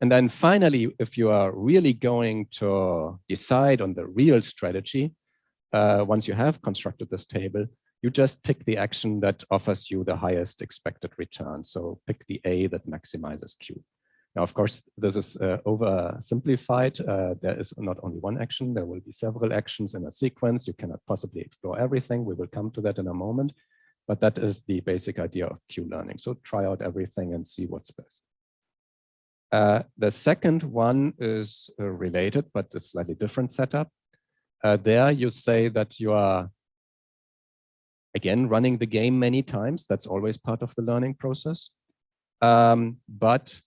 And then finally, if you are really going to decide on the real strategy, once you have constructed this table, you just pick the action that offers you the highest expected return. So pick the A that maximizes Q. Now, of course, this is oversimplified. There is not only one action, there will be several actions in a sequence. You cannot possibly explore everything. We will come to that in a moment. But that is the basic idea of Q learning. So try out everything and see what's best. The second one is related, but a slightly different setup. There you say that you are, again, running the game many times. That's always part of the learning process. But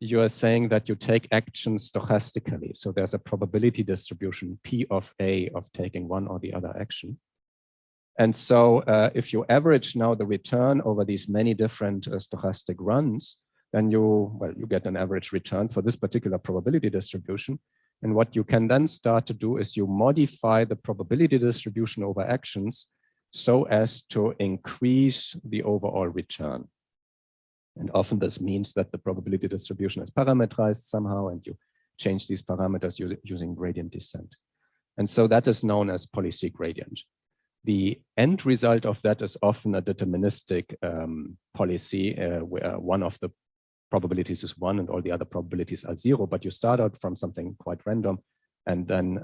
you are saying that you take actions stochastically. So there's a probability distribution, P of A, of taking one or the other action. And so if you average now the return over these many different stochastic runs, then you get an average return for this particular probability distribution. And what you can then start to do is you modify the probability distribution over actions so as to increase the overall return. And often this means that the probability distribution is parameterized somehow, and you change these parameters using gradient descent. And so that is known as policy gradient. The end result of that is often a deterministic policy where one of the probabilities is 1 and all the other probabilities are 0, but you start out from something quite random, and then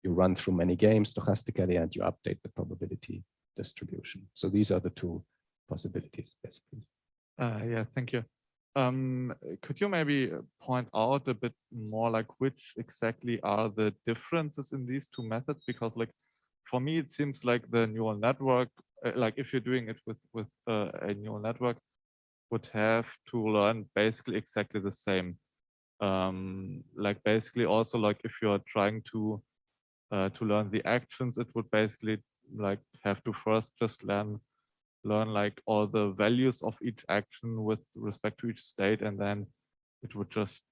you run through many games stochastically and you update the probability distribution. So these are the two possibilities, basically. Yeah, thank you. Could you maybe point out a bit more like which exactly are the differences in these two methods? Because like for me, it seems like the neural network, like if you're doing it with a neural network, would have to learn basically exactly the same. Like basically also like if you're trying to learn the actions, it would basically like have to first just learn like all the values of each action with respect to each state, and then it would just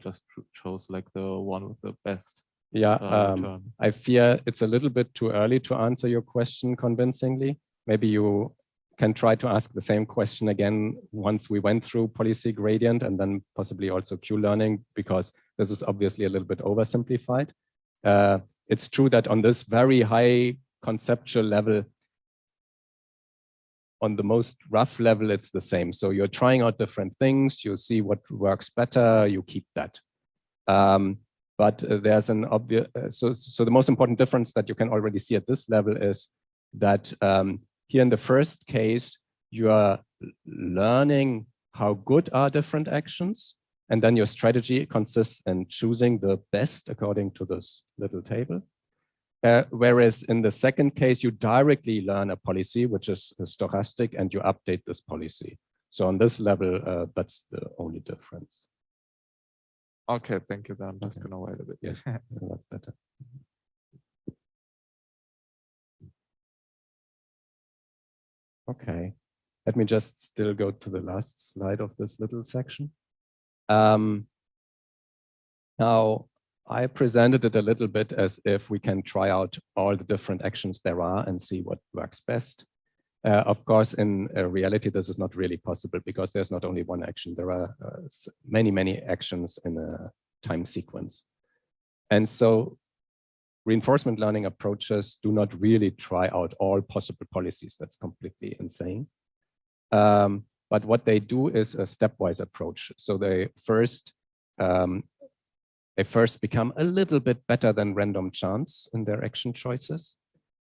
just chose like the one with the best return. I fear it's a little bit too early to answer your question convincingly. Maybe you can try to ask the same question again once we went through policy gradient and then possibly also Q learning, because this is obviously a little bit oversimplified. It's true that on this very high conceptual level, on the most rough level, it's the same. So you're trying out different things, you see what works better, you keep that. But there's an obvious, so the most important difference that you can already see at this level is that here in the first case, you are learning how good are different actions. And then your strategy consists in choosing the best according to this little table. Whereas in the second case, you directly learn a policy, which is stochastic, and you update this policy. So on this level, that's the only difference. Okay, thank you. Then I'm just gonna wait a bit. Yes, that's better. Okay, let me just still go to the last slide of this little section. Now, I presented it a little bit as if we can try out all the different actions there are and see what works best. Of course, in reality, this is not really possible because there's not only one action. There are many, many actions in a time sequence. And so reinforcement learning approaches do not really try out all possible policies. That's completely insane. But what they do is a stepwise approach. So they first become a little bit better than random chance in their action choices.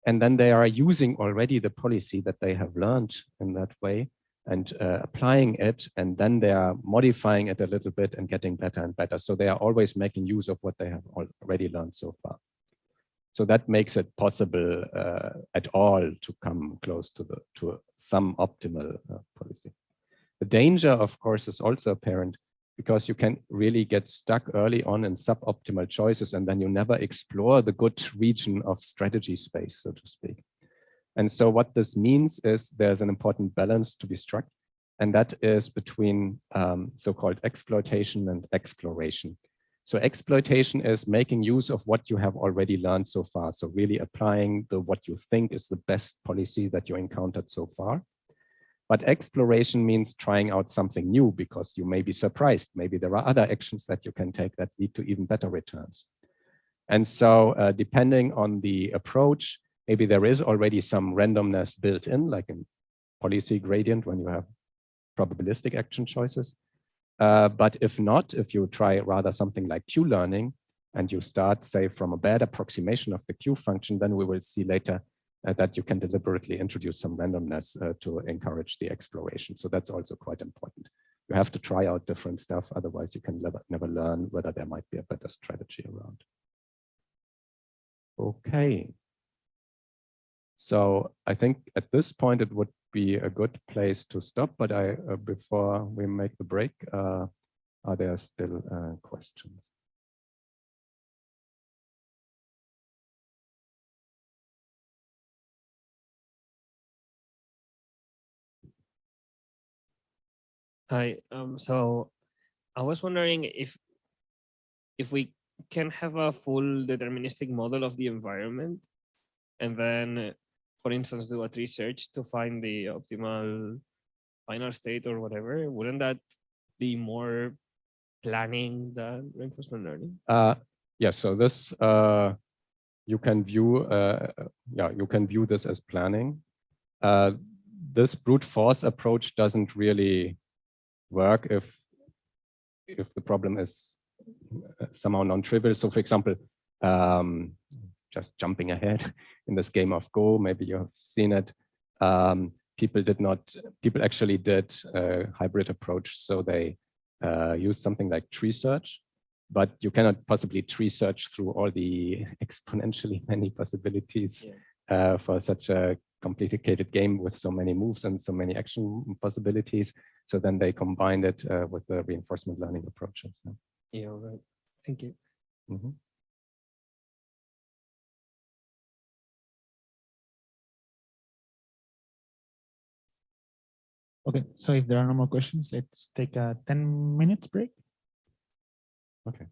And then they are using already the policy that they have learned in that way and applying it. And then they are modifying it a little bit and getting better and better. So they are always making use of what they have already learned so far. So that makes it possible at all to come close to some optimal policy. The danger, of course, is also apparent because you can really get stuck early on in suboptimal choices, and then you never explore the good region of strategy space, so to speak. And so what this means is there's an important balance to be struck, and that is between so-called exploitation and exploration. So exploitation is making use of what you have already learned so far. So really applying what you think is the best policy that you encountered so far. But exploration means trying out something new because you may be surprised. Maybe there are other actions that you can take that lead to even better returns. And so depending on the approach, maybe there is already some randomness built in, like in policy gradient when you have probabilistic action choices. But if not, if you try rather something like Q-learning and you start, say, from a bad approximation of the Q function, then we will see later that you can deliberately introduce some randomness to encourage the exploration. So that's also quite important. You have to try out different stuff, otherwise you can never learn whether there might be a better strategy around. Okay. So I think at this point it would be a good place to stop, but before we make the break, are there still questions? Hi. So I was wondering if we can have a full deterministic model of the environment, and then, for instance, do a tree search to find the optimal final state or whatever. Wouldn't that be more planning than reinforcement learning? Yeah. So this you can view this as planning. This brute force approach doesn't really work if the problem is somehow non-trivial. So for example, just jumping ahead in this game of Go, maybe you have seen it. People actually did a hybrid approach. So they used something like tree search, but you cannot possibly tree search through all the exponentially many possibilities for such a complicated game with so many moves and so many action possibilities. So then they combined it with the reinforcement learning approaches. Yeah, right. Thank you. Mm-hmm. Okay, so if there are no more questions, let's take a 10-minute break. Okay.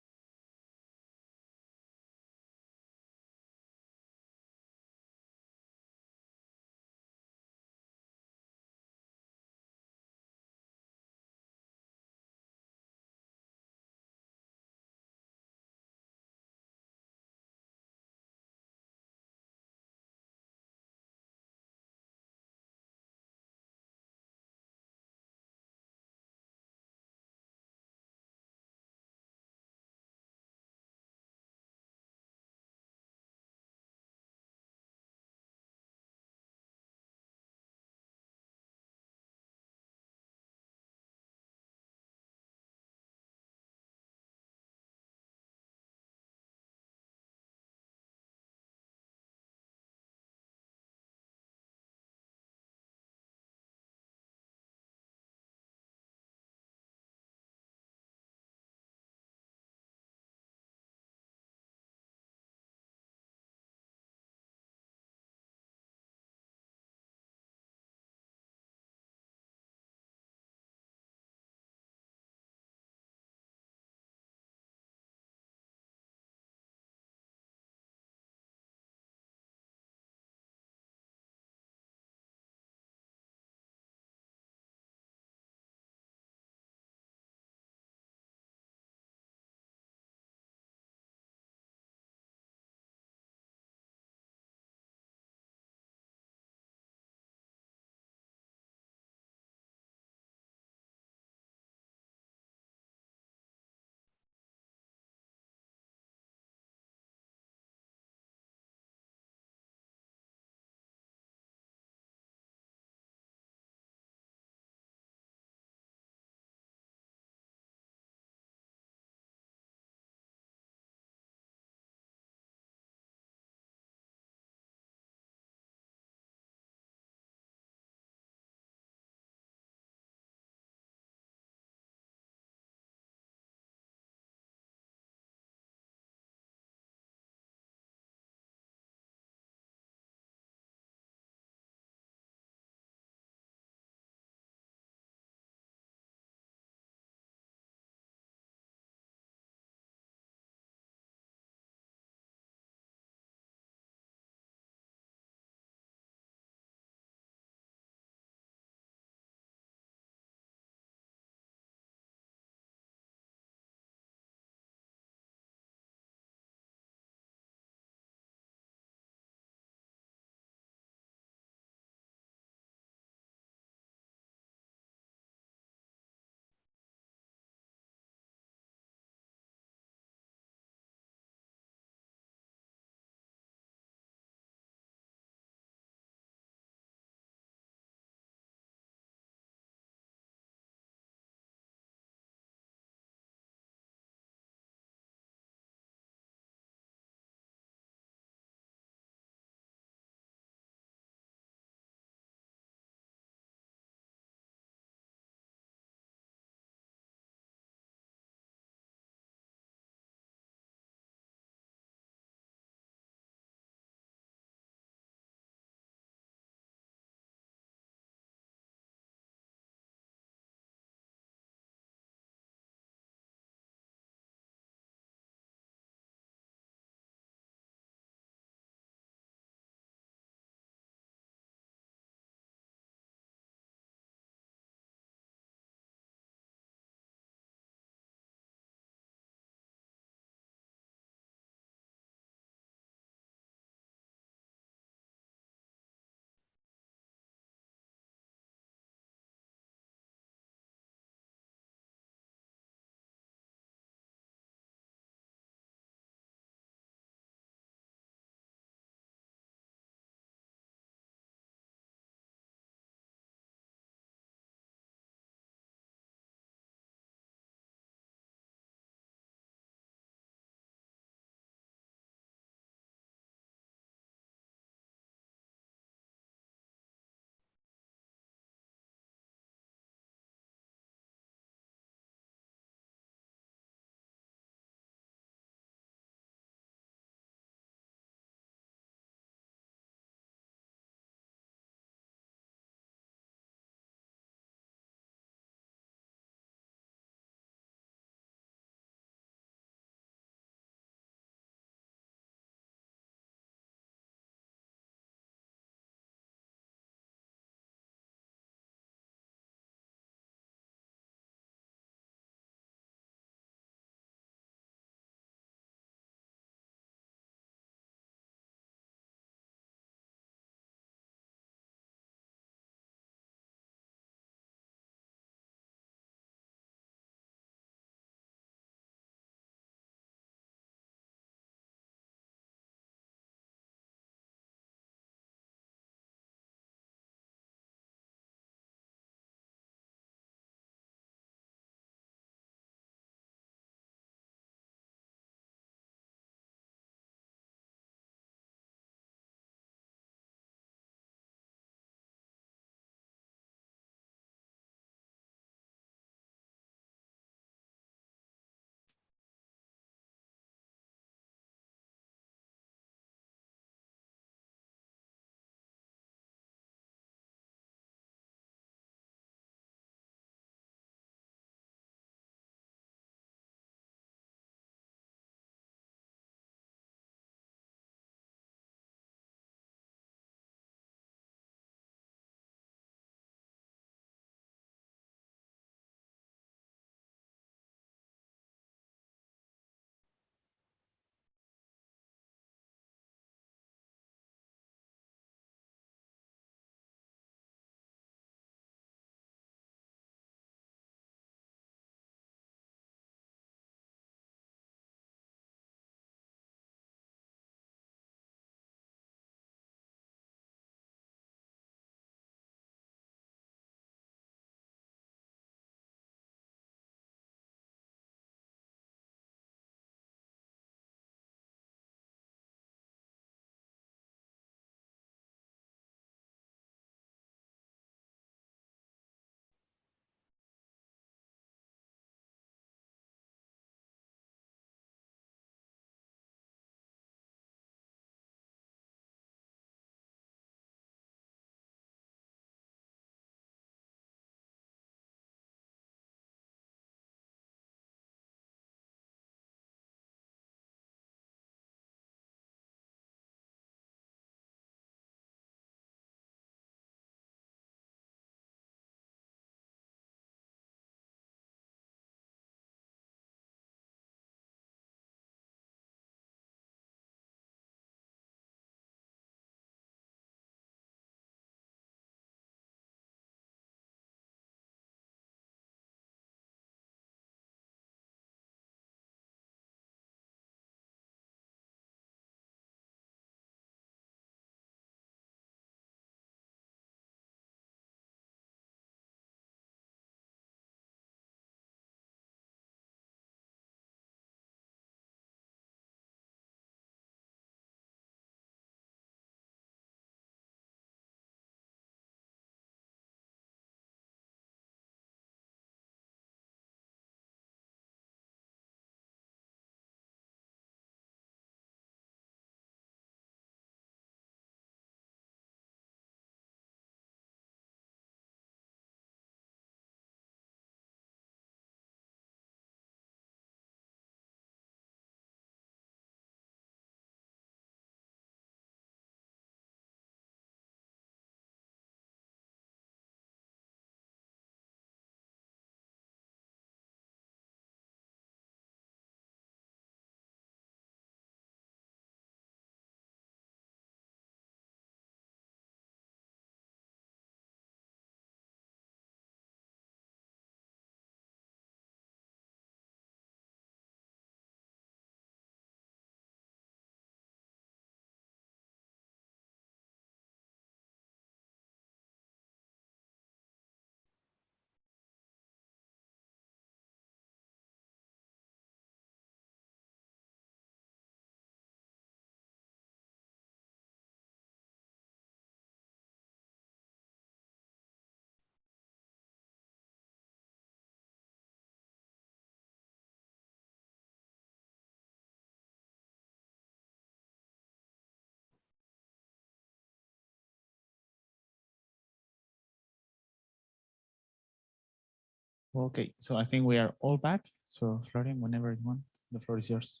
Okay, so I think we are all back. So Florian, whenever you want, the floor is yours.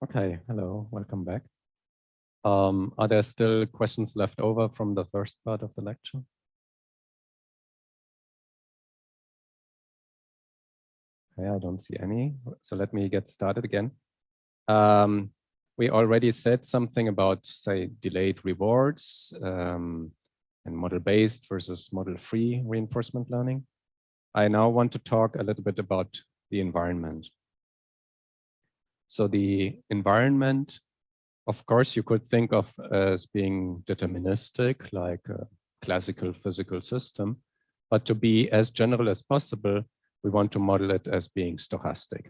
Okay, hello, welcome back. Are there still questions left over from the first part of the lecture? Okay, I don't see any. So let me get started again. We already said something about, say, delayed rewards and model-based versus model-free reinforcement learning. I now want to talk a little bit about the environment. So the environment, of course, you could think of as being deterministic, like a classical physical system. But to be as general as possible, we want to model it as being stochastic.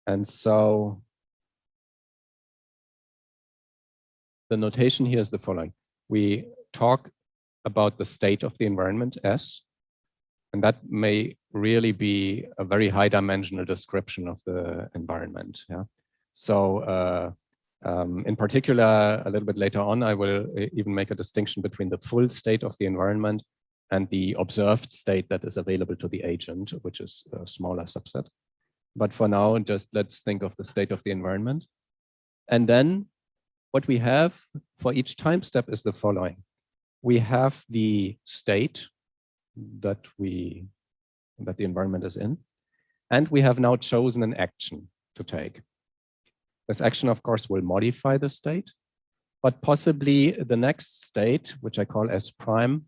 And so the notation here is the following. We talk about the state of the environment S, and that may really be a very high dimensional description of the environment. Yeah. So in particular, a little bit later on, I will even make a distinction between the full state of the environment and the observed state that is available to the agent, which is a smaller subset. But for now, just let's think of the state of the environment. And then what we have for each time step is the following. We have the state that the environment is in, and we have now chosen an action to take. This action, of course, will modify the state, but possibly the next state, which I call S prime,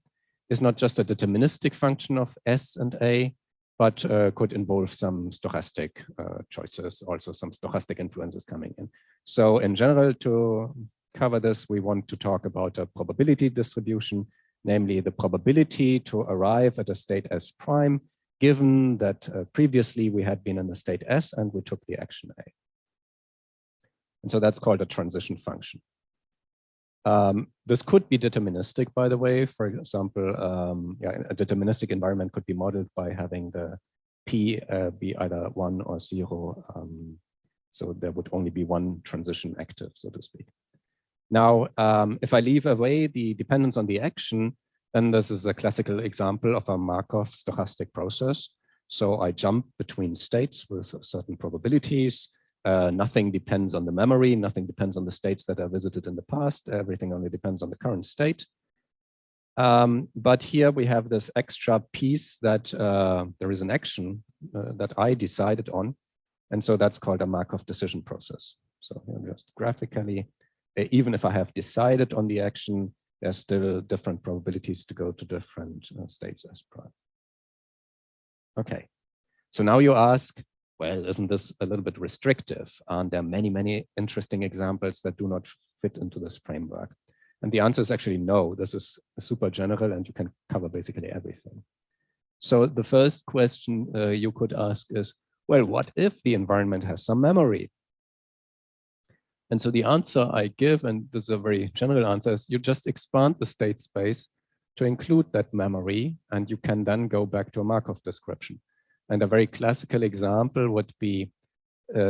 is not just a deterministic function of S and A, but could involve some stochastic choices, also some stochastic influences coming in. So in general, to cover this, we want to talk about a probability distribution, namely the probability to arrive at a state S prime, given that previously we had been in the state S and we took the action A. And so that's called a transition function. This could be deterministic, by the way. For example, a deterministic environment could be modeled by having the P be either 1 or 0. So there would only be one transition active, so to speak. Now, if I leave away the dependence on the action, then this is a classical example of a Markov stochastic process. So I jump between states with certain probabilities. Nothing depends on the memory. Nothing depends on the states that are visited in the past. Everything only depends on the current state. But here we have this extra piece that there is an action that I decided on. And so that's called a Markov decision process. So just graphically, even if I have decided on the action, there's still different probabilities to go to different states as prime. Okay, so now you ask, well, isn't this a little bit restrictive? And there are many, many interesting examples that do not fit into this framework. And the answer is actually no. This is super general and you can cover basically everything. So the first question you could ask is, well, what if the environment has some memory? And so the answer I give, and this is a very general answer, is you just expand the state space to include that memory, and you can then go back to a Markov description. And a very classical example would be,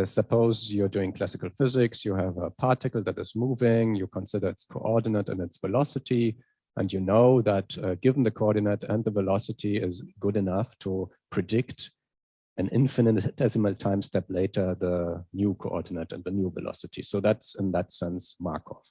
suppose you're doing classical physics, you have a particle that is moving, you consider its coordinate and its velocity, and you know that given the coordinate and the velocity is good enough to predict an infinitesimal time step later, the new coordinate and the new velocity. So that's in that sense Markov.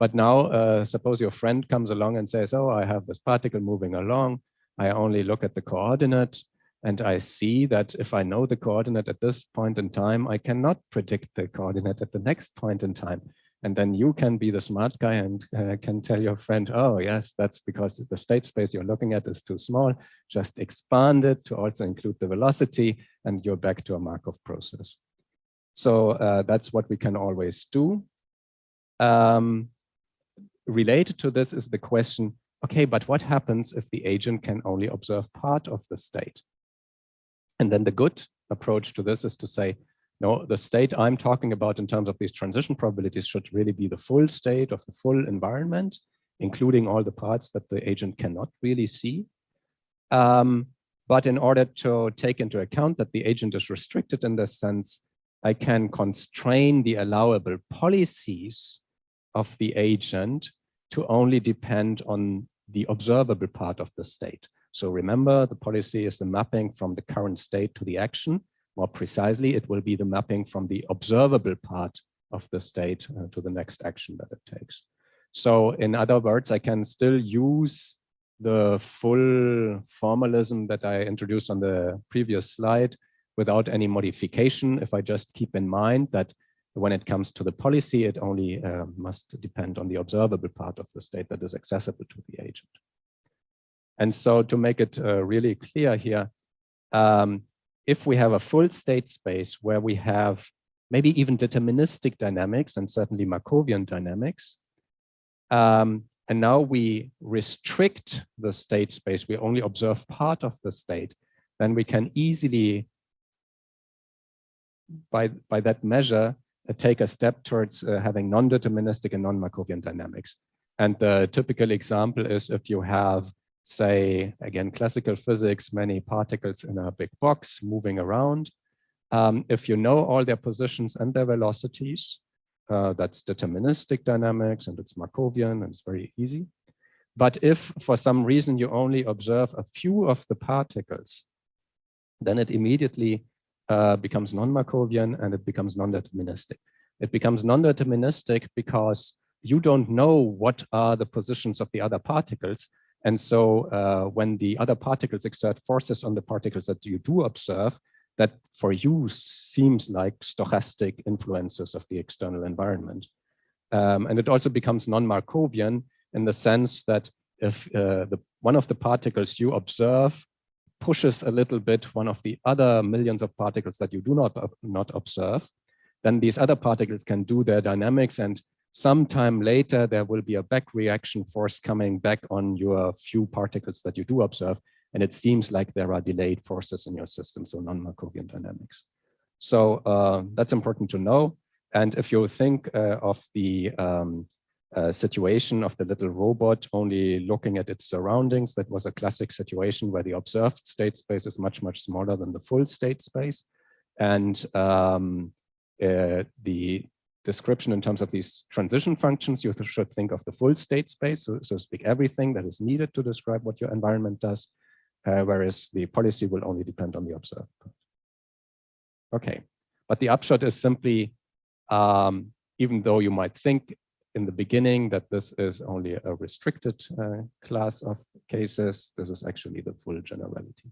But now suppose your friend comes along and says, oh, I have this particle moving along. I only look at the coordinate and I see that if I know the coordinate at this point in time, I cannot predict the coordinate at the next point in time. And then you can be the smart guy and can tell your friend, oh, yes, that's because the state space you're looking at is too small. Just expand it to also include the velocity, and you're back to a Markov process. So that's what we can always do. Related to this is the question, okay, but what happens if the agent can only observe part of the state? And then the good approach to this is to say, no, the state I'm talking about in terms of these transition probabilities should really be the full state of the full environment, including all the parts that the agent cannot really see. But in order to take into account that the agent is restricted in this sense, I can constrain the allowable policies of the agent to only depend on the observable part of the state. So remember, the policy is the mapping from the current state to the action. More precisely, it will be the mapping from the observable part of the state to the next action that it takes. So in other words, I can still use the full formalism that I introduced on the previous slide without any modification, if I just keep in mind that when it comes to the policy, it only must depend on the observable part of the state that is accessible to the agent. And so to make it really clear here, if we have a full state space where we have maybe even deterministic dynamics and certainly Markovian dynamics, and now we restrict the state space, we only observe part of the state, then we can easily, by that measure, take a step towards having non-deterministic and non-Markovian dynamics. And the typical example is if you have, say, again, classical physics, many particles in a big box moving around. If you know all their positions and their velocities, that's deterministic dynamics and it's Markovian and it's very easy. But if for some reason you only observe a few of the particles, then it immediately becomes non-Markovian and it becomes non-deterministic. It becomes non-deterministic because you don't know what are the positions of the other particles. And so when the other particles exert forces on the particles that you do observe, that for you seems like stochastic influences of the external environment. And it also becomes non-Markovian in the sense that if one of the particles you observe pushes a little bit one of the other millions of particles that you do not observe, then these other particles can do their dynamics, and sometime later there will be a back reaction force coming back on your few particles that you do observe, and it seems like there are delayed forces in your system, so non-Markovian dynamics. So that's important to know. And if you think of the situation of the little robot only looking at its surroundings, that was a classic situation where the observed state space is much, much smaller than the full state space. And the description in terms of these transition functions, you should think of the full state space, so to speak, everything that is needed to describe what your environment does, whereas the policy will only depend on the observed part. Okay, but the upshot is simply, even though you might think in the beginning that this is only a restricted class of cases, this is actually the full generality.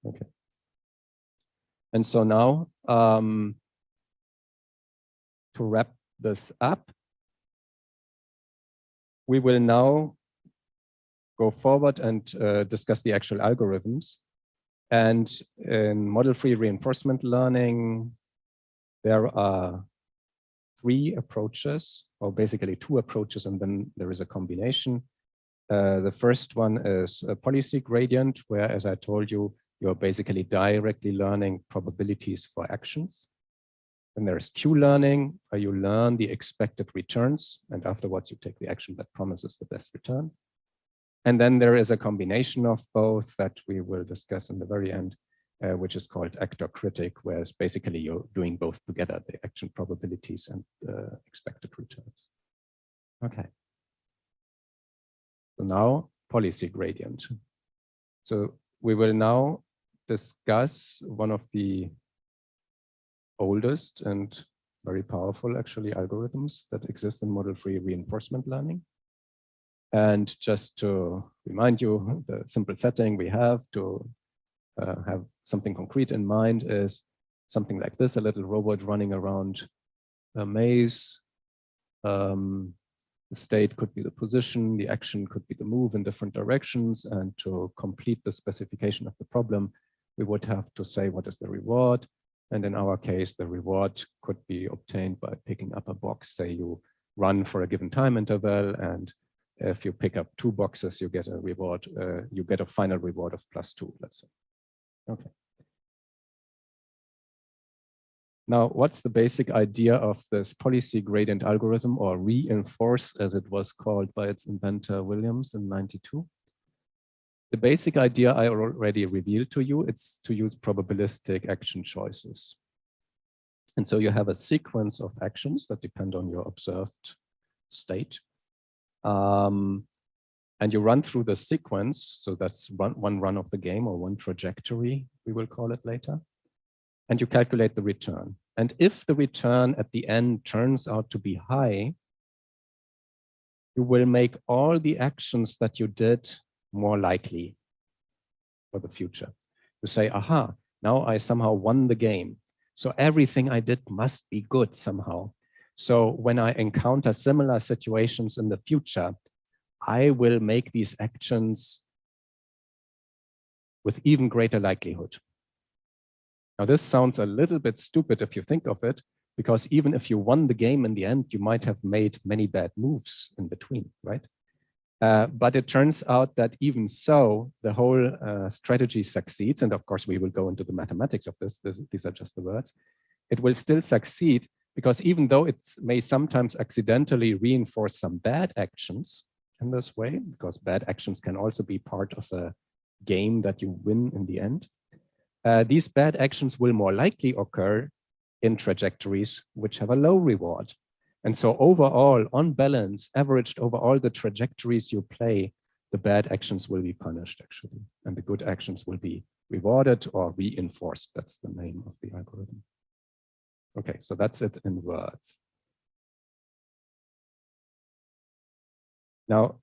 Okay. And so now, to wrap this up, we will now go forward and discuss the actual algorithms. And in model-free reinforcement learning, there are 3 approaches, or basically 2 approaches, and then there is a combination. The first one is a policy gradient, where, as I told you, you're basically directly learning probabilities for actions. Then there's Q-learning, where you learn the expected returns, and afterwards you take the action that promises the best return. And then there is a combination of both that we will discuss in the very end, which is called actor-critic, whereas basically you're doing both together, the action probabilities and expected returns. Okay. So now, policy gradient. So we will now discuss one of the oldest and very powerful, actually, algorithms that exist in model-free reinforcement learning. And just to remind you, the simple setting we have to have something concrete in mind is something like this, a little robot running around a maze. The state could be the position, the action could be the move in different directions, and to complete the specification of the problem, we would have to say what is the reward. And in our case, the reward could be obtained by picking up a box. Say you run for a given time interval, and if you pick up 2 boxes, you get a reward, you get a final reward of +2, let's say. Okay. Now, what's the basic idea of this policy gradient algorithm, or reinforce as it was called by its inventor Williams in '92? The basic idea I already revealed to you, it's to use probabilistic action choices. And so you have a sequence of actions that depend on your observed state. And you run through the sequence. So that's one run of the game, or one trajectory, we will call it later. And you calculate the return. And if the return at the end turns out to be high, you will make all the actions that you did more likely for the future. You say, aha, now I somehow won the game. So everything I did must be good somehow. So when I encounter similar situations in the future, I will make these actions with even greater likelihood. Now, this sounds a little bit stupid if you think of it, because even if you won the game in the end, you might have made many bad moves in between, right? But it turns out that even so, the whole strategy succeeds. And of course, we will go into the mathematics of this. These are just the words. It will still succeed because even though it may sometimes accidentally reinforce some bad actions in this way, because bad actions can also be part of a game that you win in the end, these bad actions will more likely occur in trajectories which have a low reward. And so overall, on balance, averaged over all the trajectories you play, the bad actions will be punished, actually, and the good actions will be rewarded or reinforced. That's the name of the algorithm. Okay, so that's it in words. Now,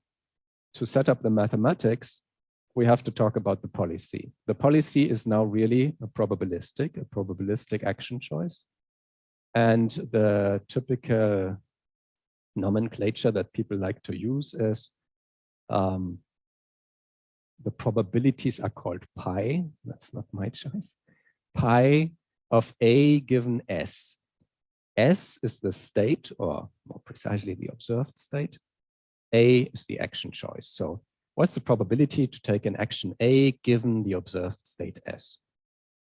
to set up the mathematics, we have to talk about the policy. The policy is now really a probabilistic action choice. And the typical nomenclature that people like to use is the probabilities are called pi. That's not my choice. Pi of A given S. S is the state, or more precisely the observed state. A is the action choice. So what's the probability to take an action A given the observed state S?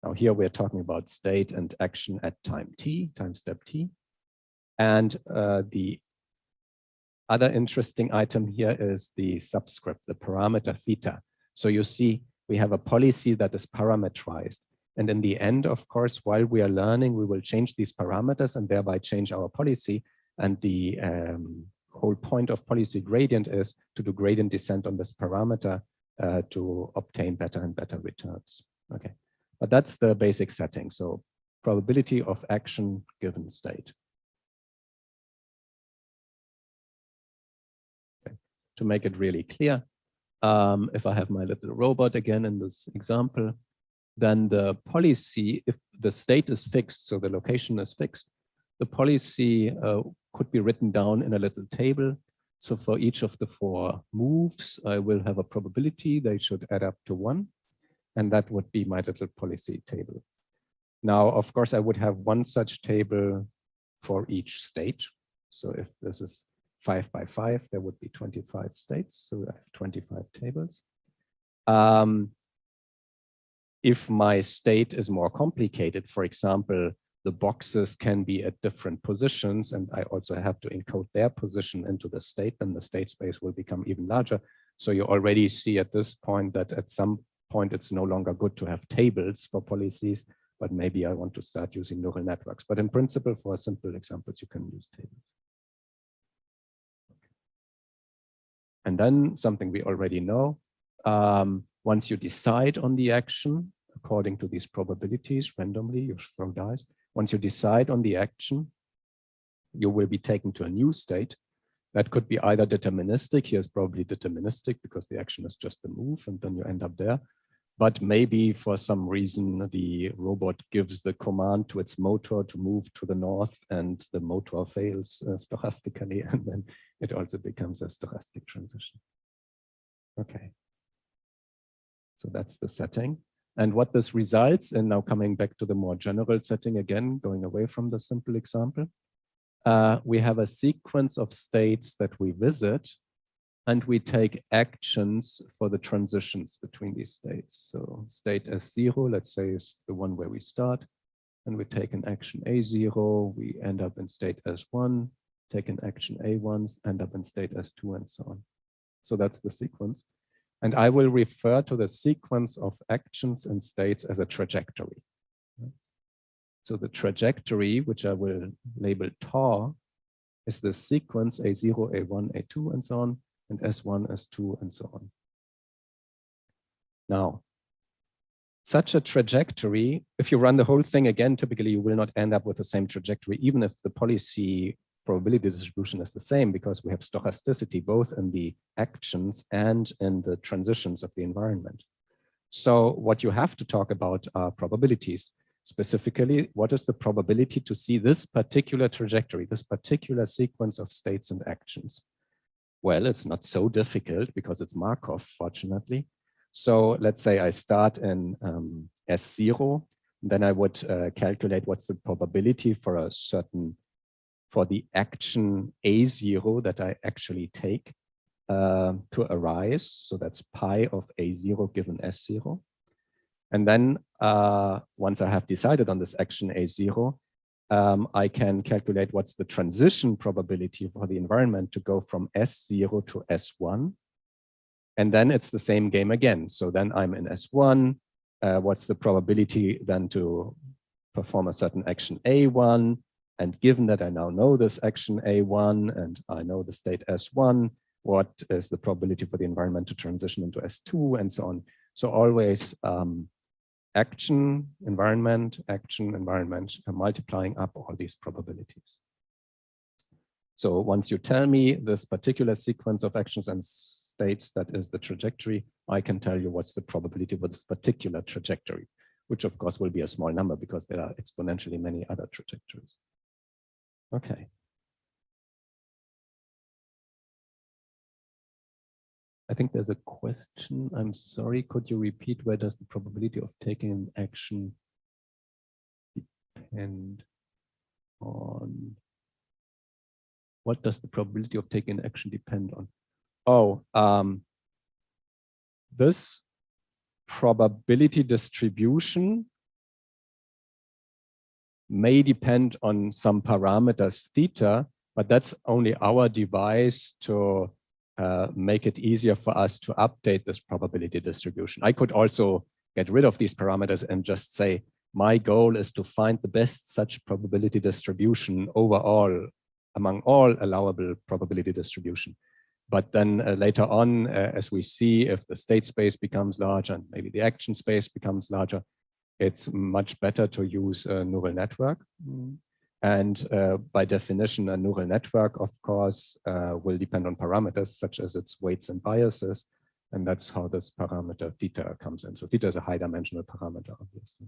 Now here we're talking about state and action at time t, time step t. And the other interesting item here is the subscript, the parameter theta. So you see we have a policy that is parametrized. And in the end, of course, while we are learning, we will change these parameters and thereby change our policy. And the whole point of policy gradient is to do gradient descent on this parameter to obtain better and better returns. Okay, but that's the basic setting. So probability of action given state. Okay. To make it really clear, if I have my little robot again in this example, then the policy, if the state is fixed, so the location is fixed, the policy could be written down in a little table. So for each of the 4 moves, I will have a probability. They should add up to 1. And that would be my little policy table. Now, of course, I would have one such table for each state. So if this is 5 by 5, there would be 25 states. So I have 25 tables. If my state is more complicated, for example, the boxes can be at different positions, and I also have to encode their position into the state, then the state space will become even larger. So you already see at this point that at some point it's no longer good to have tables for policies, but maybe I want to start using neural networks. But in principle, for simple examples, you can use tables. And then something we already know, once you decide on the action, according to these probabilities, randomly, you throw dice. Once you decide on the action, you will be taken to a new state. That could be either deterministic. Here's probably deterministic because the action is just the move and then you end up there. But maybe for some reason, the robot gives the command to its motor to move to the north and the motor fails stochastically, and then it also becomes a stochastic transition. Okay. So that's the setting. And what this results in, now coming back to the more general setting again, going away from the simple example, we have a sequence of states that we visit, and we take actions for the transitions between these states. So state S0, let's say, is the one where we start, and we take an action A0, we end up in state S1, take an action A1, end up in state S2, and so on. So that's the sequence. And I will refer to the sequence of actions and states as a trajectory. So the trajectory, which I will label tau, is the sequence A0, A1, A2, and so on, and S1, S2, and so on. Now, such a trajectory, if you run the whole thing again, typically you will not end up with the same trajectory, even if the policy probability distribution is the same, because we have stochasticity both in the actions and in the transitions of the environment. So what you have to talk about are probabilities. Specifically, what is the probability to see this particular trajectory, this particular sequence of states and actions? Well, it's not so difficult because it's Markov, fortunately. So let's say I start in S0, then I would calculate what's the probability for a certain, for the action A0 that I actually take to arise. So that's pi of A0 given S0. And then once I have decided on this action A0, I can calculate what's the transition probability for the environment to go from S0 to S1. And then it's the same game again. So then I'm in S1. What's the probability then to perform a certain action A1? And given that I now know this action A1 and I know the state S1, what is the probability for the environment to transition into S2 and so on? So always action, environment, multiplying up all these probabilities. So once you tell me this particular sequence of actions and states that is the trajectory, I can tell you what's the probability for this particular trajectory, which of course will be a small number because there are exponentially many other trajectories. Okay. I think there's a question. I'm sorry, could you repeat, where does the probability of taking an action depend on? What does the probability of taking an action depend on? Oh, this probability distribution may depend on some parameters theta, but that's only our device to make it easier for us to update this probability distribution. I could also get rid of these parameters and just say, my goal is to find the best such probability distribution overall among all allowable probability distribution. But then later on, as we see, if the state space becomes larger and maybe the action space becomes larger, it's much better to use a neural network. And by definition, a neural network, of course, will depend on parameters such as its weights and biases. And that's how this parameter theta comes in. So theta is a high dimensional parameter, obviously.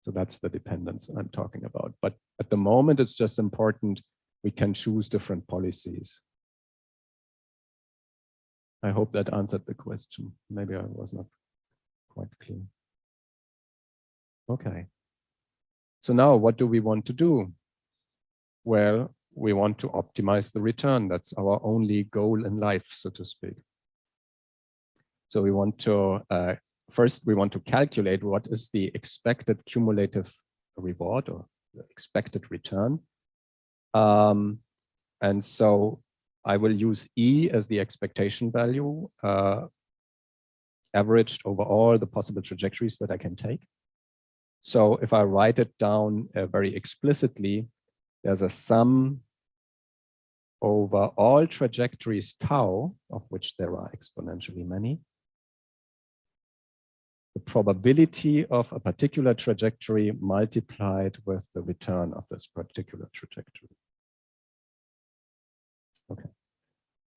So that's the dependence I'm talking about. But at the moment, it's just important we can choose different policies. I hope that answered the question. Maybe I was not quite clear. Okay. So now what do we want to do? Well, we want to optimize the return. That's our only goal in life, so to speak. So we want to, first we want to calculate what is the expected cumulative reward or the expected return. And so I will use E as the expectation value, averaged over all the possible trajectories that I can take. So if I write it down very explicitly, there's a sum over all trajectories tau, of which there are exponentially many. The probability of a particular trajectory multiplied with the return of this particular trajectory. Okay.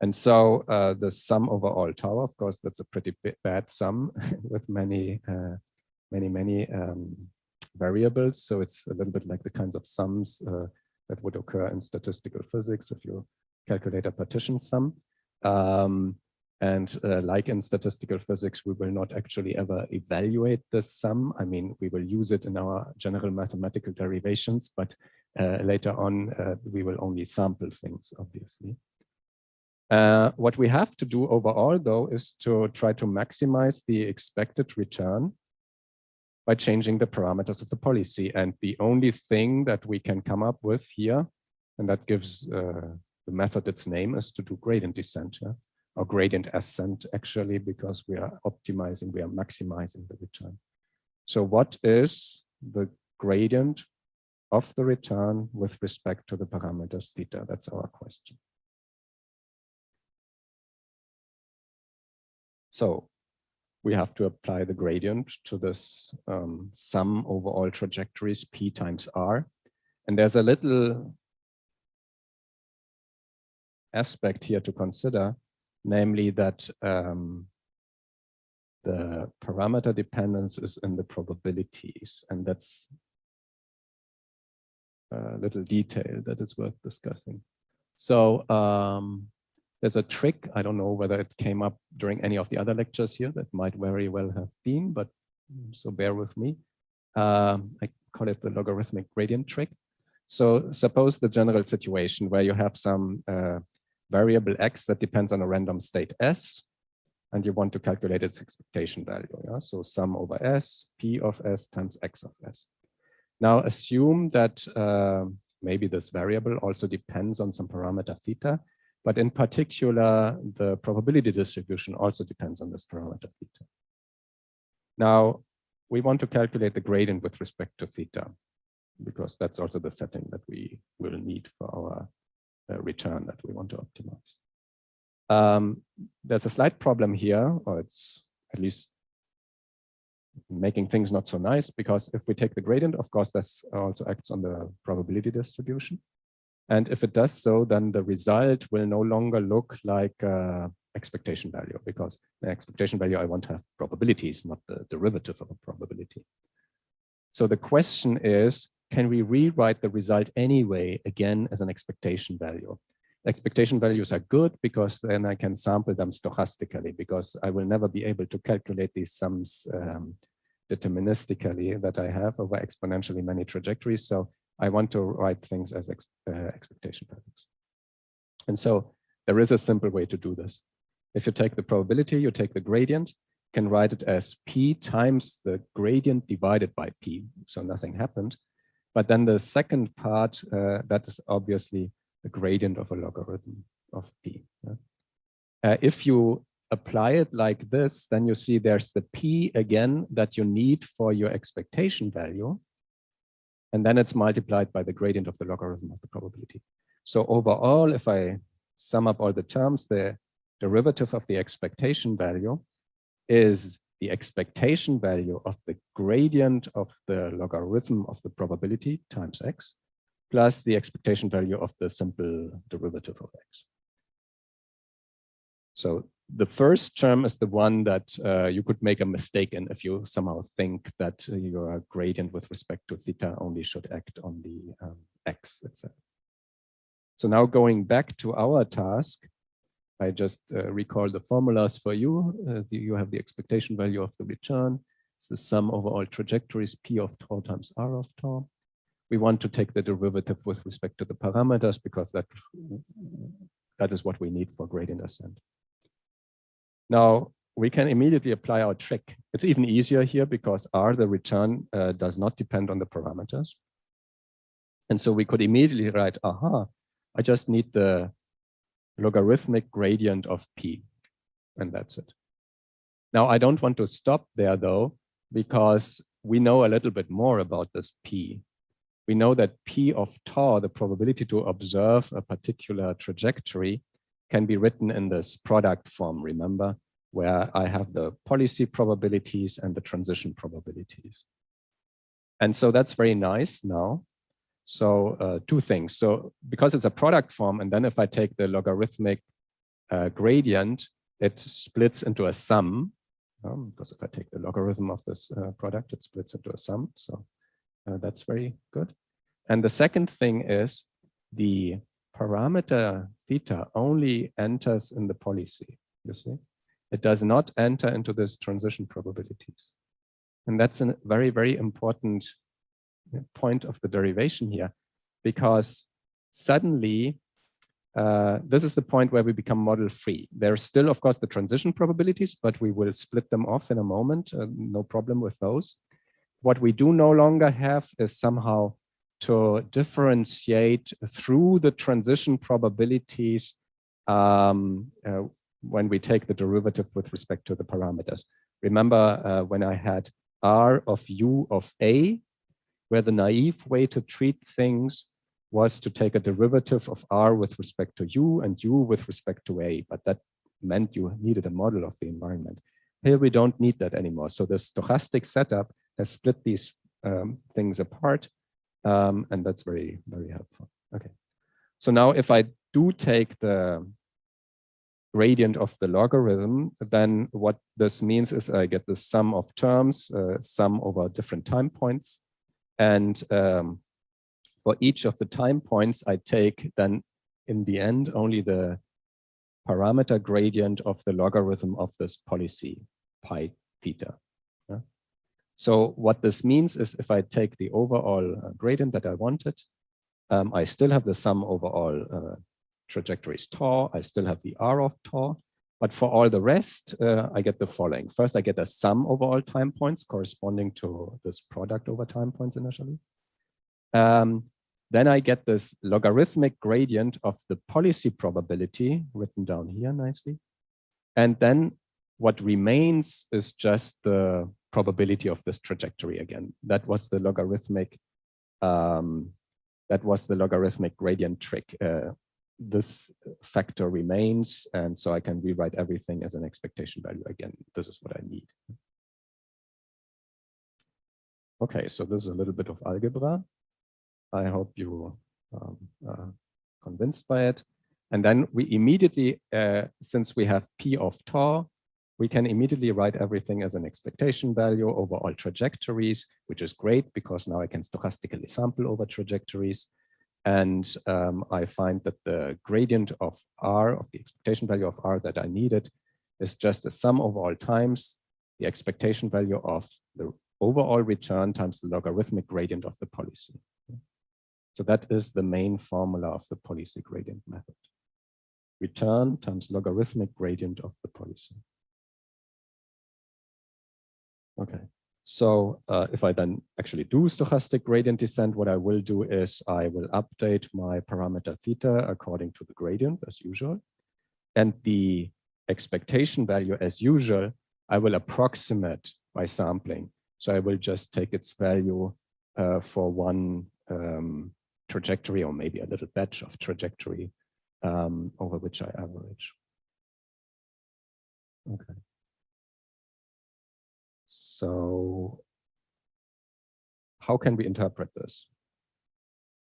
And so the sum over all tau, of course, that's a pretty bad sum with many variables. So it's a little bit like the kinds of sums that would occur in statistical physics if you calculate a partition sum. And like in statistical physics, we will not actually ever evaluate this sum. I mean, we will use it in our general mathematical derivations, but later on, we will only sample things, obviously. What we have to do overall, though, is to try to maximize the expected return by changing the parameters of the policy. And the only thing that we can come up with here, and that gives the method its name, is to do gradient descent, yeah? Or gradient ascent, actually, because we are optimizing, we are maximizing the return. So what is the gradient of the return with respect to the parameters theta? That's our question. So we have to apply the gradient to this sum over all trajectories p times r. And there's a little aspect here to consider, namely that the parameter dependence is in the probabilities, and that's a little detail that is worth discussing. So there's a trick. I don't know whether it came up during any of the other lectures here. That might very well have been, but so bear with me. I call it the logarithmic gradient trick. So suppose the general situation where you have some variable x that depends on a random state s, and you want to calculate its expectation value. Yeah? So sum over s, p of s times x of s. Now assume that maybe this variable also depends on some parameter theta, but in particular, the probability distribution also depends on this parameter theta. Now, we want to calculate the gradient with respect to theta, because that's also the setting that we will need for our return that we want to optimize. There's a slight problem here, or it's at least making things not so nice, because if we take the gradient, of course, this also acts on the probability distribution. And if it does so, then the result will no longer look like expectation value, because the expectation value, I want to have probabilities, not the derivative of a probability. So the question is, can we rewrite the result anyway, again, as an expectation value? Expectation values are good because then I can sample them stochastically, because I will never be able to calculate these sums deterministically that I have over exponentially many trajectories. So I want to write things as expectation values. And so there is a simple way to do this. If you take the probability, you take the gradient, you can write it as p times the gradient divided by p. So nothing happened. But then the second part, that is obviously the gradient of a logarithm of p. If you apply it like this, then you see there's the p again that you need for your expectation value. And then it's multiplied by the gradient of the logarithm of the probability. So overall, if I sum up all the terms, the derivative of the expectation value is the expectation value of the gradient of the logarithm of the probability times x, plus the expectation value of the simple derivative of x. So the first term is the one that you could make a mistake in if you somehow think that your gradient with respect to theta only should act on the x itself. So now going back to our task, I just recall the formulas for you. You have the expectation value of the return. It's the sum over all trajectories, p of tau times r of tau. We want to take the derivative with respect to the parameters, because that is what we need for gradient ascent. Now, we can immediately apply our trick. It's even easier here because r, the return, does not depend on the parameters. And so we could immediately write, aha, I just need the logarithmic gradient of p, and that's it. Now, I don't want to stop there, though, because we know a little bit more about this p. We know that p of tau, the probability to observe a particular trajectory, can be written in this product form, remember, where I have the policy probabilities and the transition probabilities. And so that's very nice now. So two things. So because it's a product form, and then if I take the logarithmic gradient, it splits into a sum. Because if I take the logarithm of this product, it splits into a sum. So that's very good. And the second thing is the parameter theta only enters in the policy, you see. It does not enter into this transition probabilities. And that's a very, very important point of the derivation here, because suddenly, this is the point where we become model free. There's still, of course, the transition probabilities, but we will split them off in a moment. No problem with those. What we do no longer have is somehow to differentiate through the transition probabilities when we take the derivative with respect to the parameters. Remember when I had r of u of a, where the naive way to treat things was to take a derivative of R with respect to U and U with respect to A, but that meant you needed a model of the environment. Here we don't need that anymore. So the stochastic setup has split these things apart, and that's very, very helpful. Okay. So now if I do take the gradient of the logarithm, then what this means is I get the sum of terms, sum over different time points. And for each of the time points, I take then in the end only the parameter gradient of the logarithm of this policy, pi theta. Yeah? So what this means is if I take the overall gradient that I wanted, I still have the sum over all trajectories tau, I still have the R of tau, but for all the rest, I get the following. First, I get a sum over all time points corresponding to this product over time points initially. Then I get this logarithmic gradient of the policy probability written down here nicely. And then what remains is just the probability of this trajectory again. That was the logarithmic gradient trick. This factor remains, and so I can rewrite everything as an expectation value again. This is what I need. Okay, so this is a little bit of algebra. I hope you are convinced by it. And then we immediately, since we have P of tau, we can immediately write everything as an expectation value over all trajectories, which is great because now I can stochastically sample over trajectories. And I find that the gradient of R, of the expectation value of R that I needed, is just the sum of all times, the expectation value of the overall return times the logarithmic gradient of the policy. So that is the main formula of the policy gradient method. Return times logarithmic gradient of the policy. Okay. So if I then actually do stochastic gradient descent, what I will do is I will update my parameter theta according to the gradient as usual. And the expectation value as usual, I will approximate by sampling. So I will just take its value for one trajectory or maybe a little batch of trajectory over which I average. Okay. So how can we interpret this?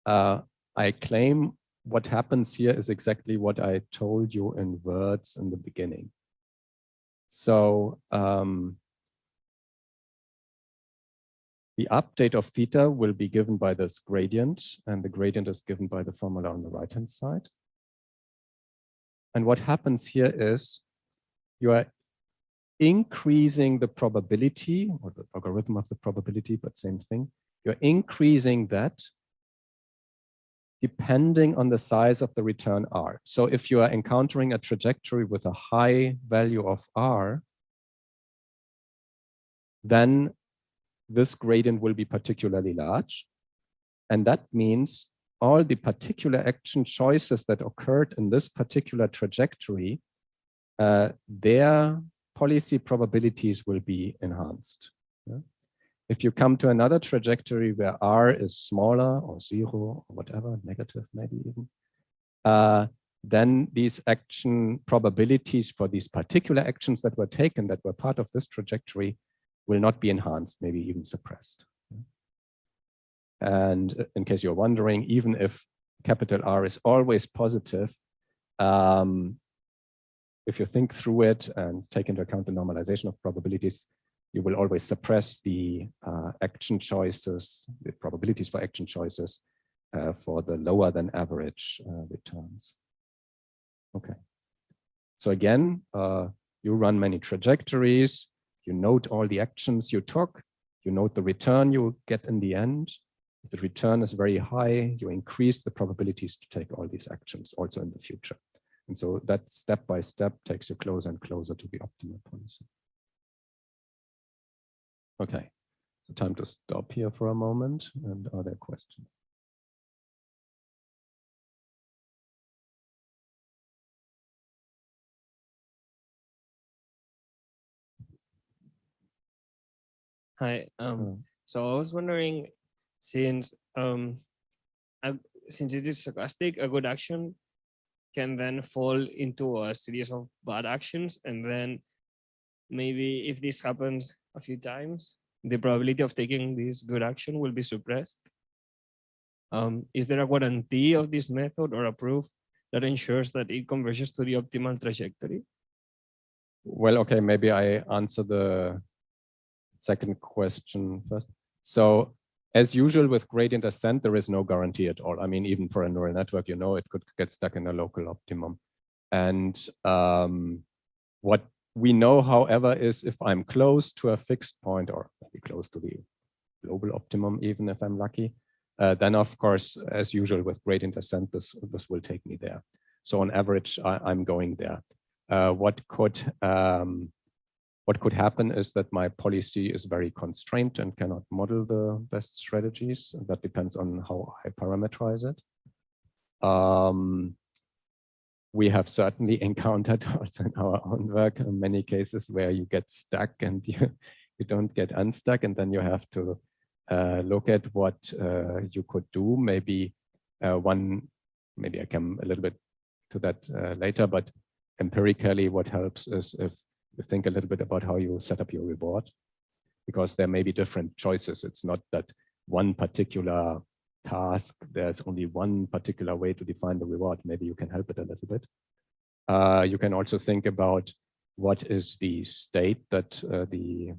I claim what happens here is exactly what I told you in words in the beginning. So the update of theta will be given by this gradient, and the gradient is given by the formula on the right-hand side. And what happens here is you are increasing the probability, or the logarithm of the probability, but same thing. You're increasing that depending on the size of the return R. So if you are encountering a trajectory with a high value of R, then this gradient will be particularly large. And that means all the particular action choices that occurred in this particular trajectory, their policy probabilities will be enhanced. Yeah? If you come to another trajectory where R is smaller or 0 or whatever, negative maybe even, then these action probabilities for these particular actions that were taken that were part of this trajectory will not be enhanced, maybe even suppressed. And in case you're wondering, even if capital R is always positive, if you think through it and take into account the normalization of probabilities, you will always suppress the action choices, the probabilities for action choices for the lower than average returns. Okay. So again, you run many trajectories, you note all the actions you took, you note the return you get in the end. If the return is very high, you increase the probabilities to take all these actions also in the future. And so that step by step takes you closer and closer to the optimal policy. Okay, so time to stop here for a moment. And are there questions? Hi. So I was wondering, since since it is stochastic, a good action can then fall into a series of bad actions, and then maybe if this happens a few times, the probability of taking this good action will be suppressed. Is there a guarantee of this method or a proof that ensures that it converges to the optimal trajectory? Well, okay, maybe I answer the second question first. So as usual with gradient ascent, there is no guarantee at all. I mean, even for a neural network, you know, it could get stuck in a local optimum. And what we know, however, is if I'm close to a fixed point, or maybe close to the global optimum, even if I'm lucky, then of course, as usual with gradient ascent, this will take me there. So on average, I'm going there. What could happen is that my policy is very constrained and cannot model the best strategies. That depends on how I parameterize it. We have certainly encountered also in our own work in many cases where you get stuck and you don't get unstuck, and then you have to look at what you could do. Maybe maybe I come a little bit to that later, but empirically what helps is if you think a little bit about how you set up your reward, because there may be different choices. It's not that one particular task, there's only one particular way to define the reward. Maybe you can help it a little bit. You can also think about what is the state that the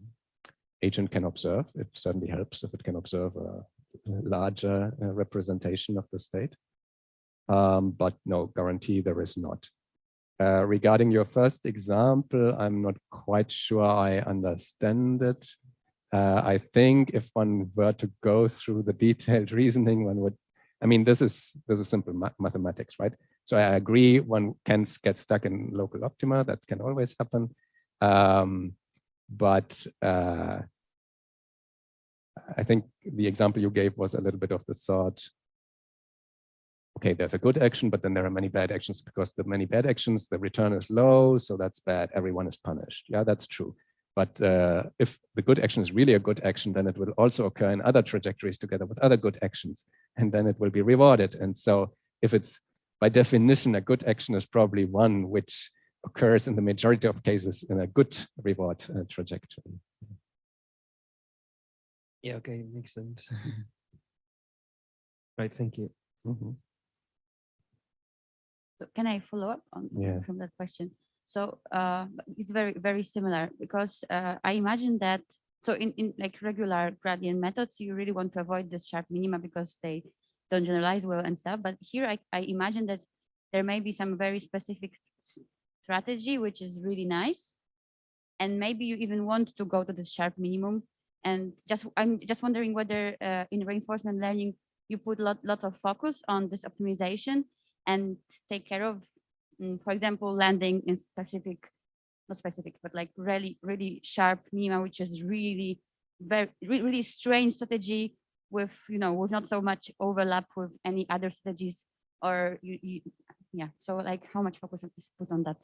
agent can observe. It certainly helps if it can observe a larger representation of the state. But no guarantee there is not. Regarding your first example, I'm not quite sure I understand it. I think if one were to go through the detailed reasoning, one would, I mean, this is simple mathematics, right? So I agree, one can get stuck in local optima, that can always happen. But I think the example you gave was a little bit of the sort, okay, there's a good action, but then there are many bad actions. Because the many bad actions, the return is low, so that's bad, everyone is punished. Yeah, that's true. But if the good action is really a good action, then it will also occur in other trajectories together with other good actions, and then it will be rewarded. And so if it's by definition, a good action is probably one which occurs in the majority of cases in a good reward trajectory. Yeah, okay, makes sense. Right, thank you. Mm-hmm. So can I follow up on Yeah. from that question? So it's very, very similar, because I imagine that, so in like regular gradient methods, you really want to avoid the sharp minima because they don't generalize well and stuff. But here I imagine that there may be some very specific strategy, which is really nice. And maybe you even want to go to the sharp minimum. And I'm just wondering whether in reinforcement learning, you put lots of focus on this optimization and take care of, for example, landing in not specific, but like really sharp minima, which is really really strange strategy with, with not so much overlap with any other strategies, or yeah. So like how much focus is put on that?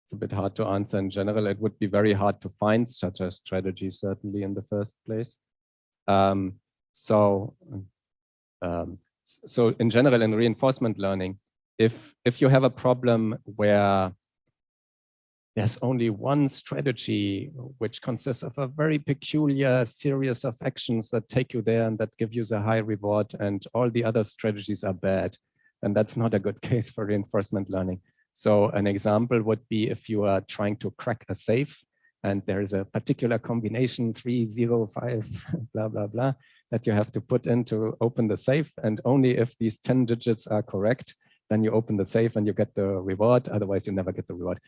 It's a bit hard to answer in general. It would be very hard to find such a strategy, certainly in the first place. So in general, in reinforcement learning, if you have a problem where there's only one strategy which consists of a very peculiar series of actions that take you there and that give you the high reward, and all the other strategies are bad, then that's not a good case for reinforcement learning. So an example would be if you are trying to crack a safe and there is a particular combination 305 blah blah blah that you have to put in to open the safe, and only if these 10 digits are correct, then you open the safe and you get the reward. Otherwise, you never get the reward.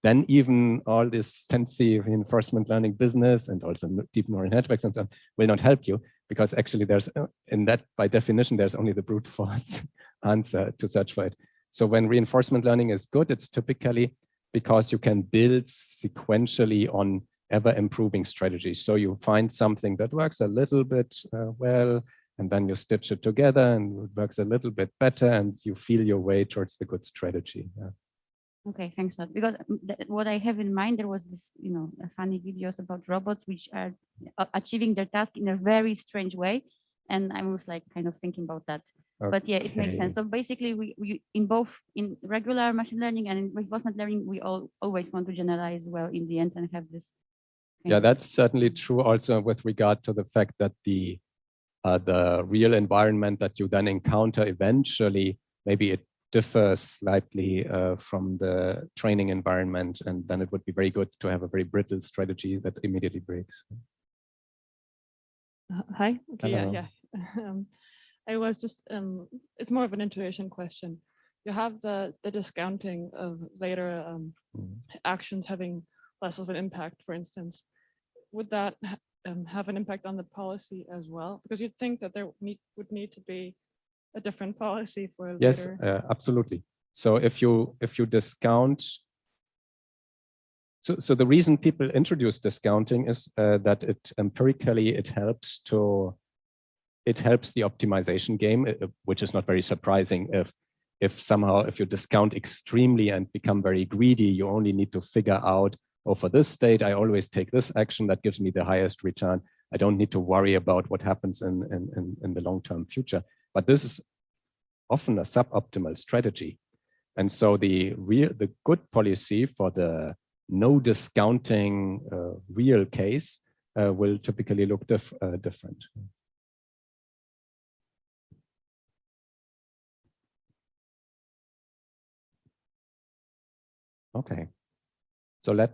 Then even all this fancy reinforcement learning business and also deep neural networks and so on will not help you, because actually there's, in that by definition, there's only the brute force answer to search for it. So when reinforcement learning is good, it's typically because you can build sequentially on ever improving strategies. So you find something that works a little bit well, and then you stitch it together and it works a little bit better, and you feel your way towards the good strategy. Yeah. Okay, thanks a lot. Because what I have in mind, there was this, funny videos about robots which are achieving their task in a very strange way, and I was like kind of thinking about that. But yeah, it makes sense. So basically, we in both in regular machine learning and in reinforcement learning, we always want to generalize well in the end and have this. Yeah, that's certainly true. Also, with regard to the fact that the real environment that you then encounter eventually, maybe it differs slightly from the training environment, and then it would be very good to have a very brittle strategy that immediately breaks. Hi. Okay. Hello. Yeah. I was just. It's more of an intuition question. You have the discounting of later actions having less of an impact, for instance. Would that have an impact on the policy as well? Because you'd think that there would need to be a different policy for Yes, later. absolutely. So if you discount, so the reason people introduce discounting is that it empirically helps the optimization game, which is not very surprising. If somehow if you discount extremely and become very greedy, you only need to figure out, oh, for this state, I always take this action that gives me the highest return. I don't need to worry about what happens in the long-term future. But this is often a suboptimal strategy. And so the good policy for the no discounting real case will typically look different. Okay, so there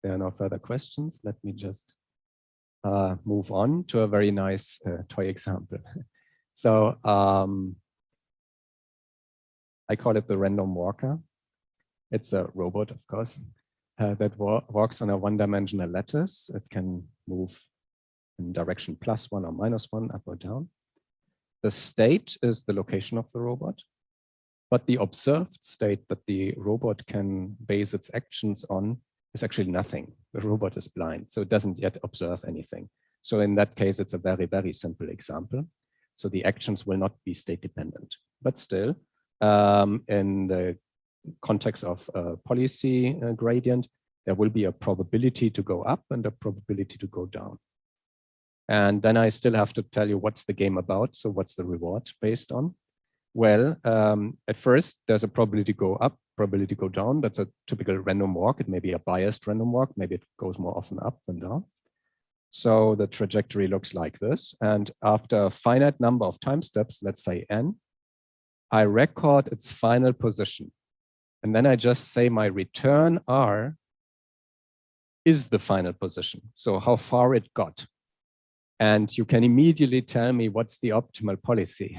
are no further questions. Let me just move on to a very nice toy example. So I call it the random walker. It's a robot, of course, that walks on a one-dimensional lattice. It can move in direction +1 or -1, up or down. The state is the location of the robot, but the observed state that the robot can base its actions on is actually nothing. The robot is blind, so it doesn't yet observe anything. So in that case, it's a very, very simple example. So the actions will not be state dependent, but still in the context of a policy gradient, there will be a probability to go up and a probability to go down. And then I still have to tell you what's the game about. So what's the reward based on? Well, at first there's a probability to go up, probability to go down. That's a typical random walk. It may be a biased random walk. Maybe it goes more often up than down. So the trajectory looks like this. And after a finite number of time steps, let's say n, I record its final position. And then I just say my return r is the final position. So how far it got. And you can immediately tell me what's the optimal policy.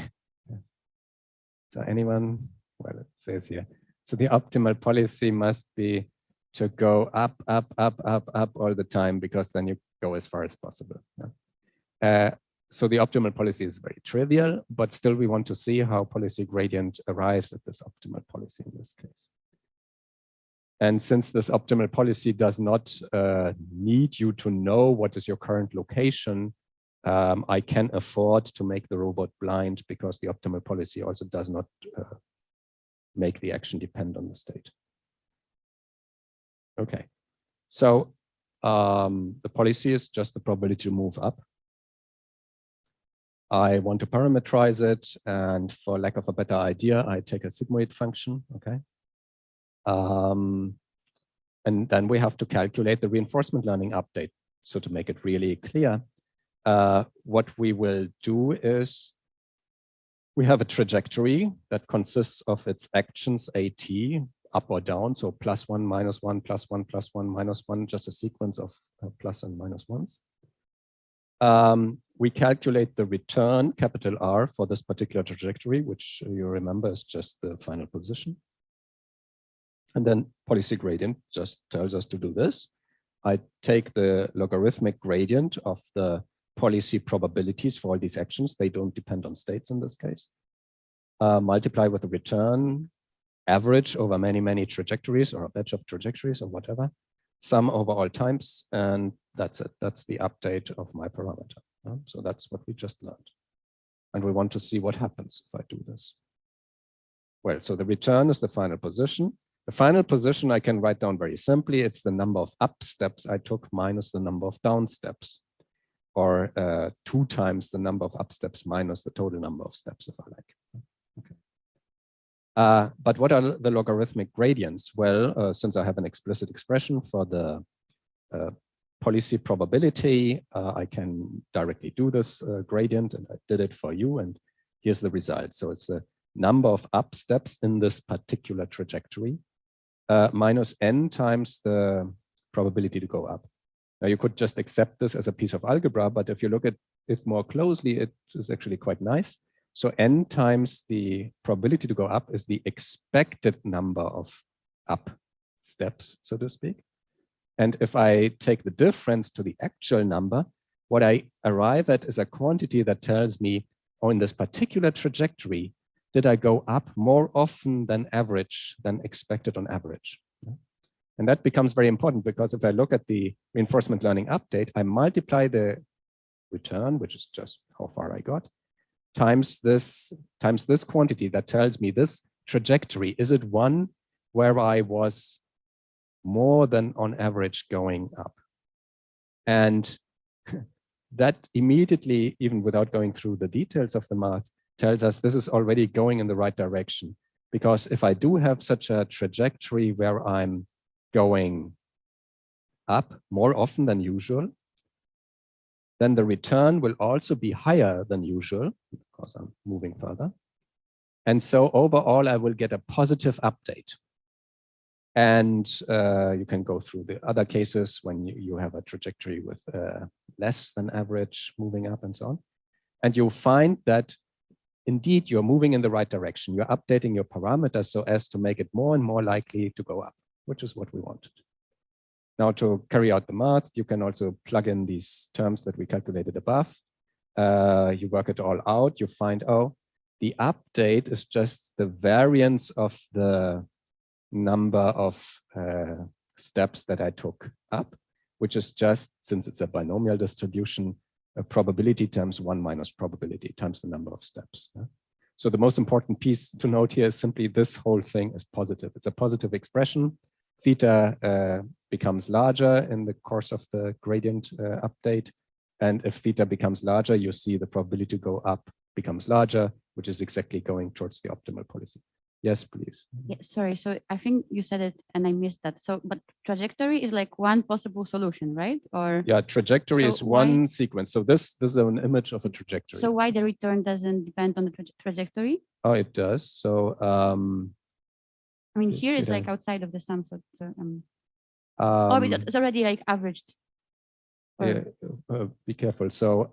So anyone, well, it says here. So the optimal policy must be to go up, up, up, up, up all the time, because then you go as far as possible. So the optimal policy is very trivial, but still we want to see how policy gradient arrives at this optimal policy in this case. And since this optimal policy does not need you to know what is your current location, I can afford to make the robot blind, because the optimal policy also does not make the action depend on the state. Okay, so the policy is just the probability to move up. I want to parameterize it, and for lack of a better idea, I take a sigmoid function, okay? And then we have to calculate the reinforcement learning update. So to make it really clear, what we will do is we have a trajectory that consists of its actions AT, up or down, so +1, -1, +1, +1, -1, just a sequence of plus and minus ones. We calculate the return, capital R, for this particular trajectory, which you remember is just the final position. And then policy gradient just tells us to do this. I take the logarithmic gradient of the policy probabilities for all these actions. They don't depend on states in this case. Multiply with the return, average over many, many trajectories, or a batch of trajectories, or whatever. Sum over all times, and that's it. That's the update of my parameter. So that's what we just learned. And we want to see what happens if I do this. Well, so the return is the final position. The final position I can write down very simply. It's the number of up steps I took minus the number of down steps, or 2 times the number of up steps minus the total number of steps, if I like. Okay. But what are the logarithmic gradients? Well, since I have an explicit expression for the policy probability, I can directly do this gradient, and I did it for you, and here's the result. So it's a number of up steps in this particular trajectory minus n times the probability to go up. Now you could just accept this as a piece of algebra, but if you look at it more closely, it is actually quite nice. So n times the probability to go up is the expected number of up steps, so to speak. And if I take the difference to the actual number, what I arrive at is a quantity that tells me, oh, in this particular trajectory, did I go up more often than average, than expected on average? And that becomes very important, because if I look at the reinforcement learning update, I multiply the return, which is just how far I got, times this quantity that tells me this trajectory. Is it one where I was more than on average going up? And that immediately, even without going through the details of the math, tells us this is already going in the right direction. Because if I do have such a trajectory where I'm going up more often than usual, then the return will also be higher than usual, because I'm moving further. And so overall, I will get a positive update. And you can go through the other cases when you have a trajectory with less than average moving up and so on. And you'll find that indeed you're moving in the right direction. You're updating your parameters so as to make it more and more likely to go up, which is what we wanted. Now, to carry out the math, you can also plug in these terms that we calculated above. You work it all out. You find, oh, the update is just the variance of the number of steps that I took up, which is just, since it's a binomial distribution, a probability times 1 minus probability times the number of steps. So the most important piece to note here is simply this whole thing is positive. It's a positive expression. Theta becomes larger in the course of the gradient update. And if theta becomes larger, you see the probability to go up becomes larger, which is exactly going towards the optimal policy. Yes, please. Yeah, sorry. So I think you said it and I missed that. So, but trajectory is like one possible solution, right? Or yeah, trajectory so is one sequence. So this is an image of a trajectory. So why the return doesn't depend on the trajectory? Oh, it does. So I mean, here it's like outside of the sum. So oh, it's already like averaged. Yeah, be careful. So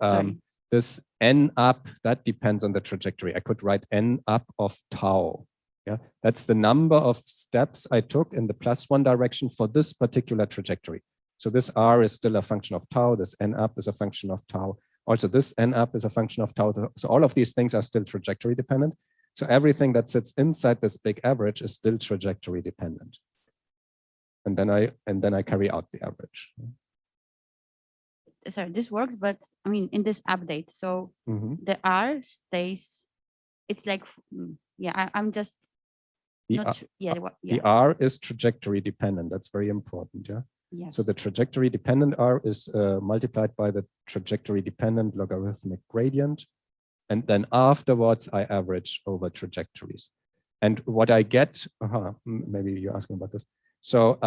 this n up, that depends on the trajectory. I could write n up of tau. Yeah, that's the number of steps I took in the +1 direction for this particular trajectory. So this r is still a function of tau. This n up is a function of tau. Also, this n up is a function of tau. So all of these things are still trajectory dependent. So everything that sits inside this big average is still trajectory dependent. And then I carry out the average. Sorry, this works, but I mean, in this update, so the r stays. It's like, yeah, I'm just. The r is trajectory dependent. That's very important. Yeah. Yes. So the trajectory dependent r is multiplied by the trajectory dependent logarithmic gradient. And then afterwards, I average over trajectories. And what I get, maybe you're asking about this. So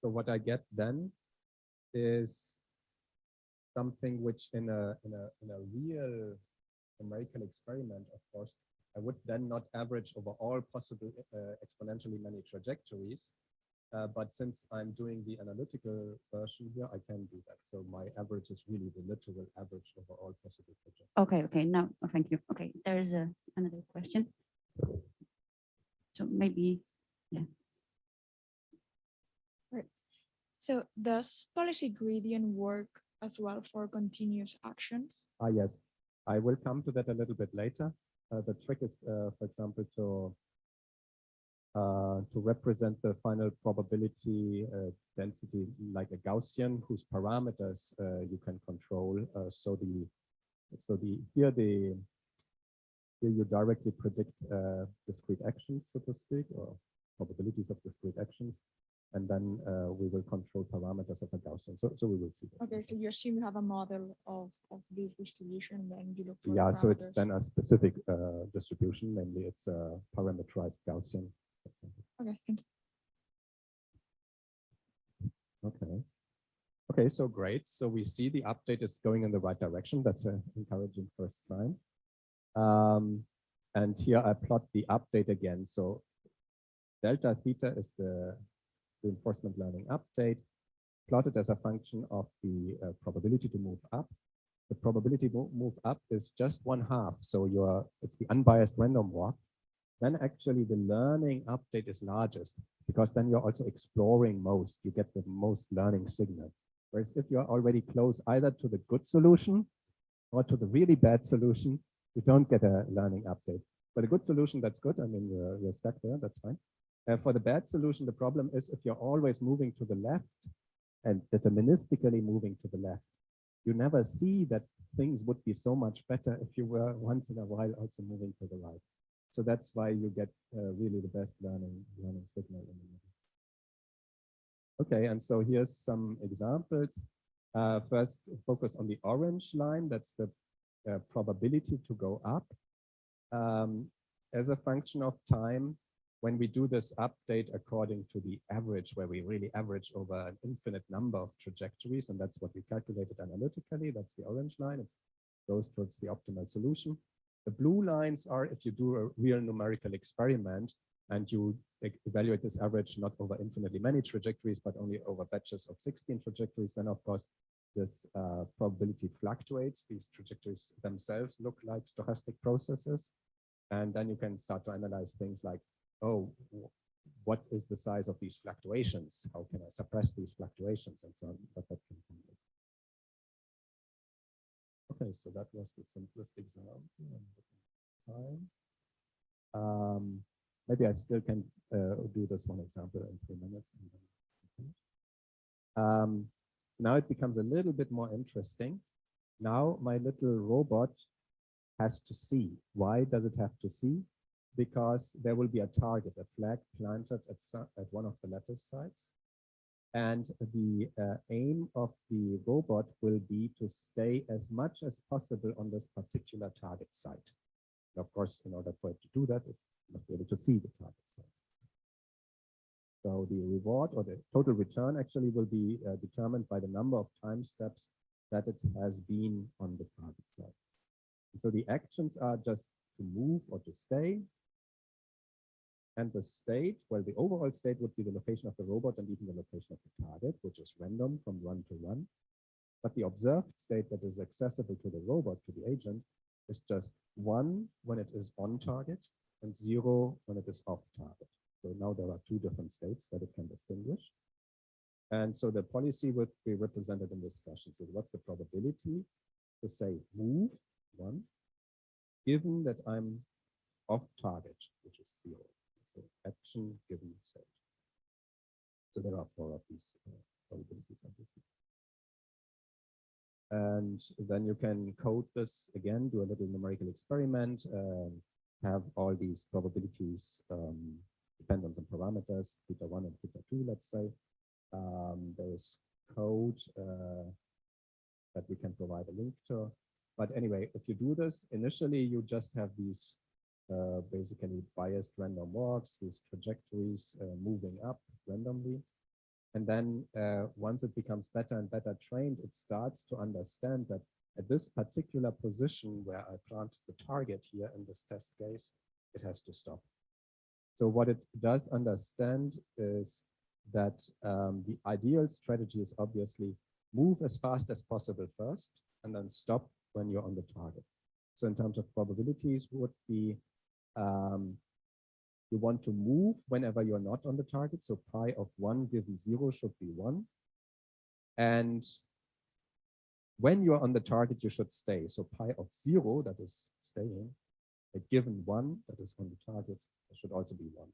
So what I get then is something which in a real numerical experiment, of course, I would then not average over all possible exponentially many trajectories. But since I'm doing the analytical version here, I can do that. So my average is really the literal average over all possible trajectories. Okay. Now, thank you. Okay, there is another question. So maybe, yeah. So does policy gradient work as well for continuous actions? Yes, I will come to that a little bit later. The trick is, for example, to represent the final probability density like a Gaussian whose parameters you can control. Here you directly predict discrete actions, so to speak, or probabilities of discrete actions. And then we will control parameters of a Gaussian. So we will see that. Okay, so you assume you have a model of this distribution, then you look for Yeah, so it's parameters. then a specific distribution, namely it's a parameterized Gaussian. Okay, thank you. Okay. Okay, so great. So we see the update is going in the right direction. That's an encouraging first sign. And here I plot the update again. So delta theta is the reinforcement learning update, plotted as a function of the probability to move up. The probability to move up is just 1/2. So it's the unbiased random walk. Then actually the learning update is largest because then you're also exploring most. You get the most learning signal. Whereas if you're already close either to the good solution or to the really bad solution, you don't get a learning update. For the good solution, that's good. I mean, you're stuck there, that's fine. For the bad solution, the problem is if you're always moving to the left and deterministically moving to the left, you never see that things would be so much better if you were once in a while also moving to the right. So that's why you get really the best learning signal in the middle. Okay, and so here's some examples. First, focus on the orange line. That's the probability to go up as a function of time. When we do this update according to the average, where we really average over an infinite number of trajectories, and that's what we calculated analytically, that's the orange line. It goes towards the optimal solution. The blue lines are if you do a real numerical experiment and you evaluate this average not over infinitely many trajectories, but only over batches of 16 trajectories, then of course this probability fluctuates. These trajectories themselves look like stochastic processes. And then you can start to analyze things like, oh, what is the size of these fluctuations? How can I suppress these fluctuations and so on? But that can come later. Okay, so that was the simplest example. Maybe I still can do this one example in 3 minutes. So now it becomes a little bit more interesting. Now my little robot has to see. Why does it have to see? Because there will be a target, a flag planted at one of the lattice sites. And the aim of the robot will be to stay as much as possible on this particular target site. And of course, in order for it to do that, it must be able to see the target site. So the reward or the total return actually will be determined by the number of time steps that it has been on the target site. And so the actions are just to move or to stay. And the state, well, the overall state would be the location of the robot and even the location of the target, which is random from 1 to 1. But the observed state that is accessible to the robot, to the agent, is just 1 when it is on target and 0 when it is off target. So now there are 2 different states that it can distinguish. And so the policy would be represented in this fashion. So what's the probability to say move 1, given that I'm off target, which is 0. So action given state. So there are 4 of these probabilities, obviously. And then you can code this again, do a little numerical experiment, have all these probabilities depend on some parameters, theta 1 and theta 2, let's say. There is code that we can provide a link to. But anyway, if you do this, initially you just have these basically biased random walks, these trajectories moving up randomly. And then once it becomes better and better trained, it starts to understand that at this particular position where I plant the target here in this test case, it has to stop. So what it does understand is that the ideal strategy is obviously move as fast as possible first and then stop when you're on the target. So in terms of probabilities would be you want to move whenever you're not on the target. So pi of 1 given 0 should be 1. And when you're on the target, you should stay. So pi of 0, that is staying, a given 1, that is on the target, there should also be 1.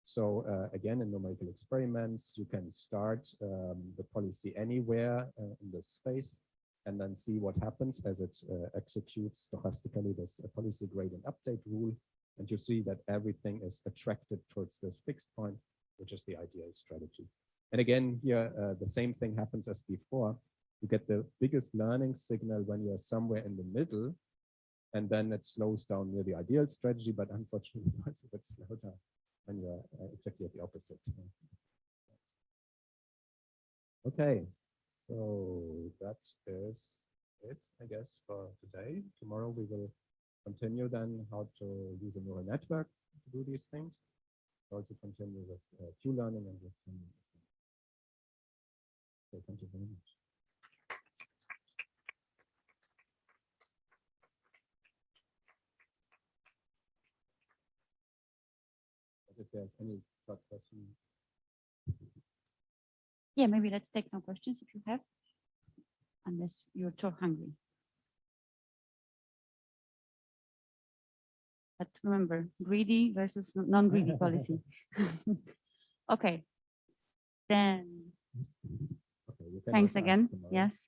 So again, in numerical experiments, you can start the policy anywhere in the space and then see what happens as it executes stochastically this policy gradient update rule. And you see that everything is attracted towards this fixed point, which is the ideal strategy. And again, here, the same thing happens as before. You get the biggest learning signal when you're somewhere in the middle, and then it slows down near the ideal strategy, but unfortunately, it's a bit slow down when you're exactly at the opposite. Okay, so that is it, I guess, for today. Tomorrow we will continue then how to use a neural network to do these things. Also continue with Q-learning and with some. So thank you very much. If there's any short question. Yeah, maybe let's take some questions if you have, unless you're too hungry. But remember, greedy versus non-greedy policy. Okay, then Okay, thanks again. Yes,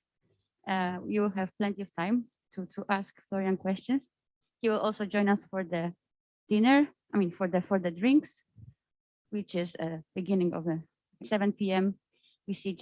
you will have plenty of time to ask Florian questions. He will also join us for the dinner. I mean, for the drinks, which is beginning of the 7 p.m. We see